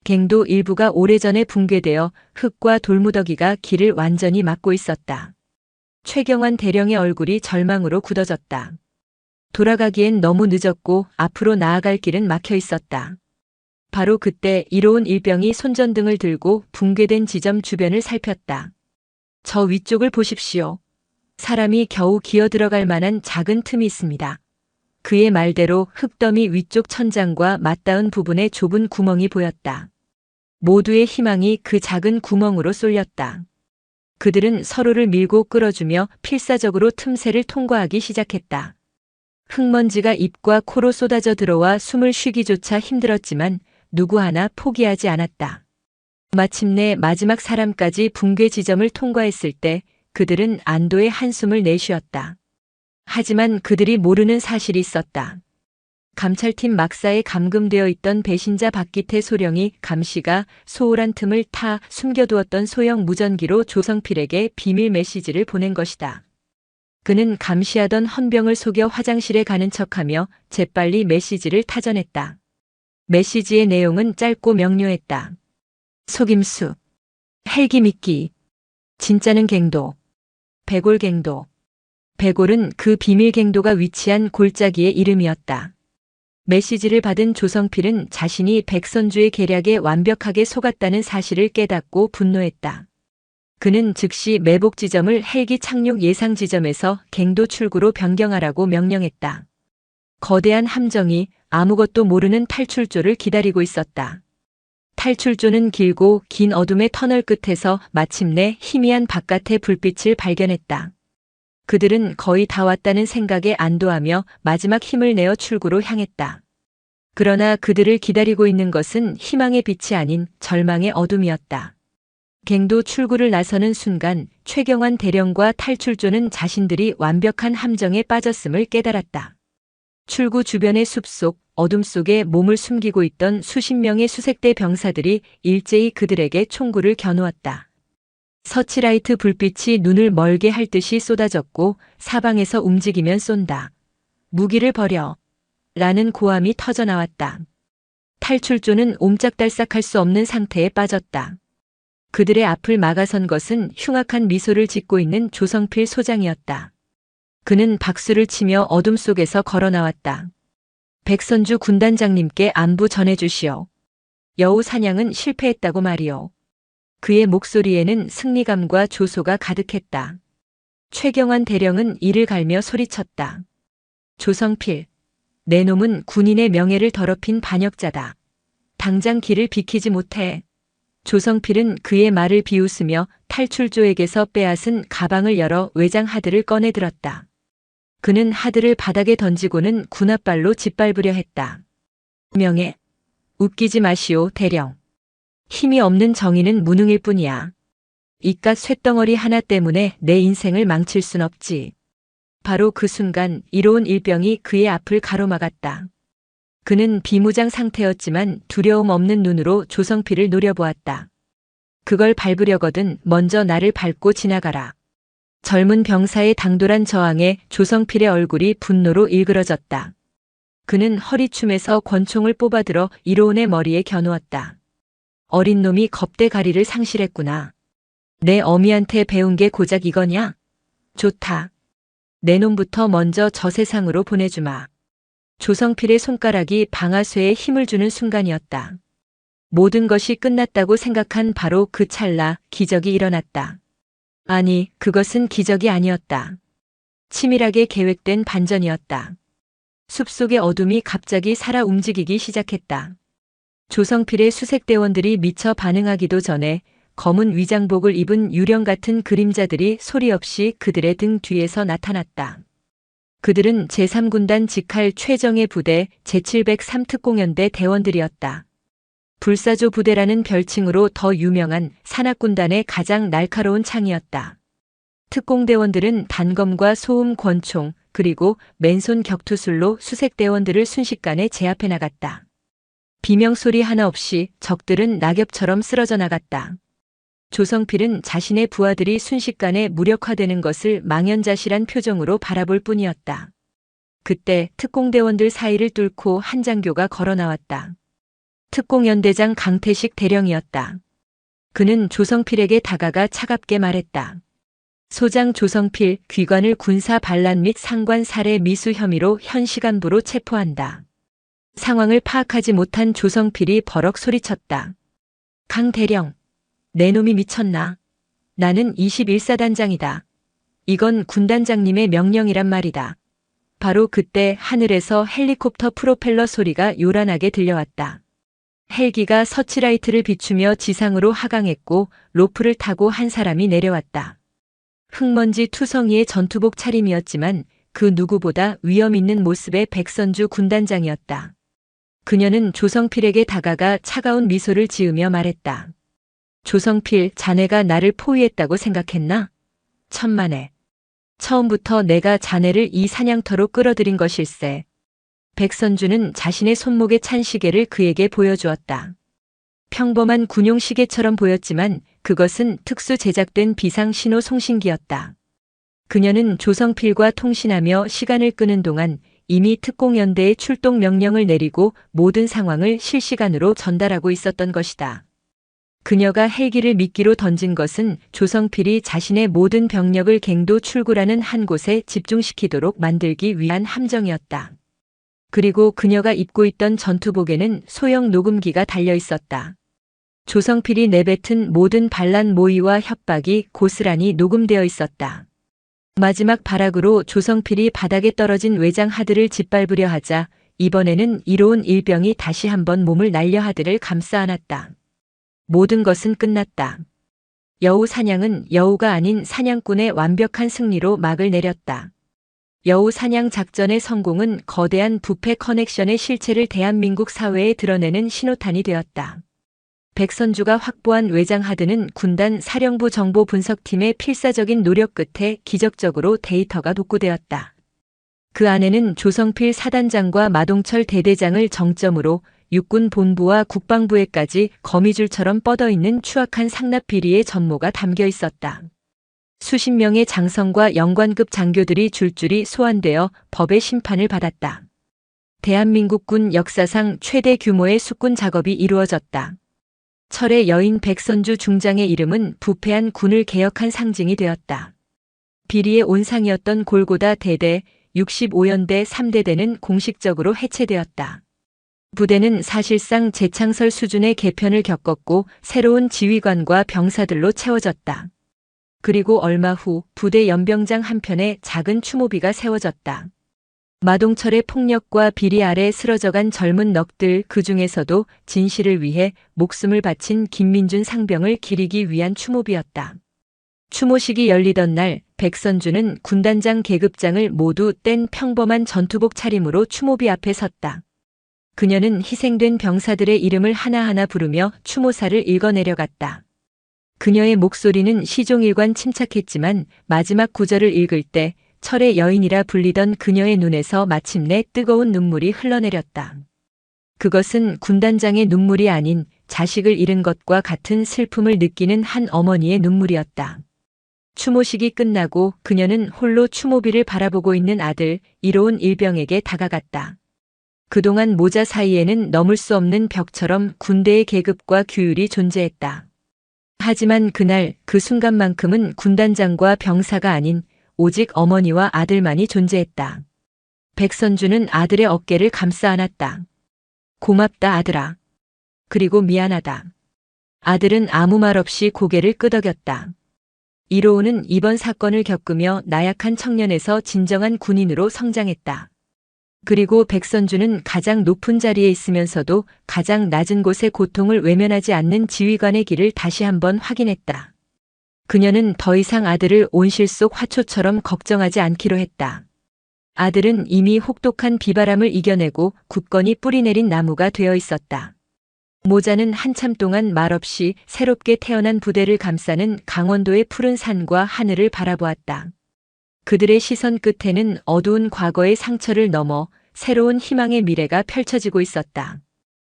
갱도 일부가 오래전에 붕괴되어 흙과 돌무더기가 길을 완전히 막고 있었다. 최경환 대령의 얼굴이 절망으로 굳어졌다. 돌아가기엔 너무 늦었고 앞으로 나아갈 길은 막혀 있었다. 바로 그때 이로운 일병이 손전등을 들고 붕괴된 지점 주변을 살폈다. 저 위쪽을 보십시오. 사람이 겨우 기어 들어갈 만한 작은 틈이 있습니다. 그의 말대로 흙더미 위쪽 천장과 맞닿은 부분에 좁은 구멍이 보였다. 모두의 희망이 그 작은 구멍으로 쏠렸다. 그들은 서로를 밀고 끌어주며 필사적으로 틈새를 통과하기 시작했다. 흙먼지가 입과 코로 쏟아져 들어와 숨을 쉬기조차 힘들었지만 누구 하나 포기하지 않았다. 마침내 마지막 사람까지 붕괴 지점을 통과했을 때 그들은 안도의 한숨을 내쉬었다. 하지만 그들이 모르는 사실이 있었다. 감찰팀 막사에 감금되어 있던 배신자 박기태 소령이 감시가 소홀한 틈을 타 숨겨두었던 소형 무전기로 조성필에게 비밀 메시지를 보낸 것이다. 그는 감시하던 헌병을 속여 화장실에 가는 척하며 재빨리 메시지를 타전했다. 메시지의 내용은 짧고 명료했다. 속임수, 헬기 미끼, 진짜는 갱도, 백골 갱도. 백골은 그 비밀 갱도가 위치한 골짜기의 이름이었다. 메시지를 받은 조성필은 자신이 백선주의 계략에 완벽하게 속았다는 사실을 깨닫고 분노했다. 그는 즉시 매복 지점을 헬기 착륙 예상 지점에서 갱도 출구로 변경하라고 명령했다. 거대한 함정이 아무것도 모르는 탈출조를 기다리고 있었다. 탈출조는 길고 긴 어둠의 터널 끝에서 마침내 희미한 바깥의 불빛을 발견했다. 그들은 거의 다 왔다는 생각에 안도하며 마지막 힘을 내어 출구로 향했다. 그러나 그들을 기다리고 있는 것은 희망의 빛이 아닌 절망의 어둠이었다. 갱도 출구를 나서는 순간 최경환 대령과 탈출조는 자신들이 완벽한 함정에 빠졌음을 깨달았다. 출구 주변의 숲속, 어둠 속에 몸을 숨기고 있던 수십 명의 수색대 병사들이 일제히 그들에게 총구를 겨누었다. 서치라이트 불빛이 눈을 멀게 할 듯이 쏟아졌고 사방에서 움직이면 쏜다. 무기를 버려. 라는 고함이 터져나왔다. 탈출조는 옴짝달싹할 수 없는 상태에 빠졌다. 그들의 앞을 막아선 것은 흉악한 미소를 짓고 있는 조성필 소장이었다. 그는 박수를 치며 어둠 속에서 걸어 나왔다. 백선주 군단장님께 안부 전해주시오. 여우 사냥은 실패했다고 말이오. 그의 목소리에는 승리감과 조소가 가득했다. 최경환 대령은 이를 갈며 소리쳤다. 조성필, 내 놈은 군인의 명예를 더럽힌 반역자다. 당장 길을 비키지 못해. 조성필은 그의 말을 비웃으며 탈출조에게서 빼앗은 가방을 열어 외장 하드를 꺼내 들었다. 그는 하드를 바닥에 던지고는 군홧발로 짓밟으려 했다. 명예. 웃기지 마시오, 대령. 힘이 없는 정의는 무능일 뿐이야. 이깟 쇳덩어리 하나 때문에 내 인생을 망칠 순 없지. 바로 그 순간 이로운 일병이 그의 앞을 가로막았다. 그는 비무장 상태였지만 두려움 없는 눈으로 조성필을 노려보았다. 그걸 밟으려거든 먼저 나를 밟고 지나가라. 젊은 병사의 당돌한 저항에 조성필의 얼굴이 분노로 일그러졌다. 그는 허리춤에서 권총을 뽑아들어 이로운의 머리에 겨누었다. 어린 놈이 겁대가리를 상실했구나. 내 어미한테 배운 게 고작 이거냐? 좋다. 내 놈부터 먼저 저 세상으로 보내주마. 조성필의 손가락이 방아쇠에 힘을 주는 순간이었다. 모든 것이 끝났다고 생각한 바로 그 찰나 기적이 일어났다. 아니, 그것은 기적이 아니었다. 치밀하게 계획된 반전이었다. 숲속의 어둠이 갑자기 살아 움직이기 시작했다. 조성필의 수색대원들이 미처 반응하기도 전에 검은 위장복을 입은 유령 같은 그림자들이 소리 없이 그들의 등 뒤에서 나타났다. 그들은 제3군단 직할 최정예 부대 제703특공연대 대원들이었다. 불사조 부대라는 별칭으로 더 유명한 산악군단의 가장 날카로운 창이었다. 특공대원들은 단검과 소음 권총 그리고 맨손 격투술로 수색대원들을 순식간에 제압해 나갔다. 비명소리 하나 없이 적들은 낙엽처럼 쓰러져 나갔다. 조성필은 자신의 부하들이 순식간에 무력화되는 것을 망연자실한 표정으로 바라볼 뿐이었다. 그때 특공대원들 사이를 뚫고 한 장교가 걸어 나왔다. 특공연대장 강태식 대령이었다. 그는 조성필에게 다가가 차갑게 말했다. 소장 조성필 귀관을 군사 반란 및 상관 살해 미수 혐의로 현 시간부로 체포한다. 상황을 파악하지 못한 조성필이 버럭 소리쳤다. 강 대령. 내 놈이 미쳤나? 나는 21사단장이다. 이건 군단장님의 명령이란 말이다. 바로 그때 하늘에서 헬리콥터 프로펠러 소리가 요란하게 들려왔다. 헬기가 서치라이트를 비추며 지상으로 하강했고 로프를 타고 한 사람이 내려왔다. 흙먼지 투성이의 전투복 차림이었지만 그 누구보다 위험 있는 모습의 백선주 군단장이었다. 그녀는 조성필에게 다가가 차가운 미소를 지으며 말했다. 조성필, 자네가 나를 포위했다고 생각했나? 천만에. 처음부터 내가 자네를 이 사냥터로 끌어들인 것일세. 백선주는 자신의 손목에 찬 시계를 그에게 보여주었다. 평범한 군용 시계처럼 보였지만 그것은 특수 제작된 비상 신호 송신기였다. 그녀는 조성필과 통신하며 시간을 끄는 동안 이미 특공연대의 출동 명령을 내리고 모든 상황을 실시간으로 전달하고 있었던 것이다. 그녀가 헬기를 미끼로 던진 것은 조성필이 자신의 모든 병력을 갱도 출구라는 한 곳에 집중시키도록 만들기 위한 함정이었다. 그리고 그녀가 입고 있던 전투복에는 소형 녹음기가 달려 있었다. 조성필이 내뱉은 모든 반란 모의와 협박이 고스란히 녹음되어 있었다. 마지막 발악으로 조성필이 바닥에 떨어진 외장 하드를 짓밟으려 하자 이번에는 이로운 일병이 다시 한번 몸을 날려 하드를 감싸 안았다. 모든 것은 끝났다. 여우 사냥은 여우가 아닌 사냥꾼의 완벽한 승리로 막을 내렸다. 여우 사냥 작전의 성공은 거대한 부패 커넥션의 실체를 대한민국 사회에 드러내는 신호탄이 되었다. 백선주가 확보한 외장하드는 군단 사령부 정보 분석팀의 필사적인 노력 끝에 기적적으로 데이터가 복구되었다. 그 안에는 조성필 사단장과 마동철 대대장을 정점으로 육군 본부와 국방부에까지 거미줄처럼 뻗어있는 추악한 상납 비리의 전모가 담겨 있었다. 수십 명의 장성과 영관급 장교들이 줄줄이 소환되어 법의 심판을 받았다. 대한민국 군 역사상 최대 규모의 숙군 작업이 이루어졌다. 철의 여인 백선주 중장의 이름은 부패한 군을 개혁한 상징이 되었다. 비리의 온상이었던 골고다 대대 65연대 3대대는 공식적으로 해체되었다. 부대는 사실상 재창설 수준의 개편을 겪었고 새로운 지휘관과 병사들로 채워졌다. 그리고 얼마 후 부대 연병장 한편에 작은 추모비가 세워졌다. 마동철의 폭력과 비리 아래 쓰러져간 젊은 넋들, 그 중에서도 진실을 위해 목숨을 바친 김민준 상병을 기리기 위한 추모비였다. 추모식이 열리던 날 백선주는 군단장 계급장을 모두 뗀 평범한 전투복 차림으로 추모비 앞에 섰다. 그녀는 희생된 병사들의 이름을 하나하나 부르며 추모사를 읽어내려갔다. 그녀의 목소리는 시종일관 침착했지만 마지막 구절을 읽을 때 철의 여인이라 불리던 그녀의 눈에서 마침내 뜨거운 눈물이 흘러내렸다. 그것은 군단장의 눈물이 아닌 자식을 잃은 것과 같은 슬픔을 느끼는 한 어머니의 눈물이었다. 추모식이 끝나고 그녀는 홀로 추모비를 바라보고 있는 아들 이로운 일병에게 다가갔다. 그동안 모자 사이에는 넘을 수 없는 벽처럼 군대의 계급과 규율이 존재했다. 하지만 그날 그 순간만큼은 군단장과 병사가 아닌 오직 어머니와 아들만이 존재했다. 백선주는 아들의 어깨를 감싸 안았다. 고맙다 아들아. 그리고 미안하다. 아들은 아무 말 없이 고개를 끄덕였다. 이로운은 이번 사건을 겪으며 나약한 청년에서 진정한 군인으로 성장했다. 그리고 백선주는 가장 높은 자리에 있으면서도 가장 낮은 곳의 고통을 외면하지 않는 지휘관의 길을 다시 한번 확인했다. 그녀는 더 이상 아들을 온실 속 화초처럼 걱정하지 않기로 했다. 아들은 이미 혹독한 비바람을 이겨내고 굳건히 뿌리내린 나무가 되어 있었다. 모자는 한참 동안 말없이 새롭게 태어난 부대를 감싸는 강원도의 푸른 산과 하늘을 바라보았다. 그들의 시선 끝에는 어두운 과거의 상처를 넘어 새로운 희망의 미래가 펼쳐지고 있었다.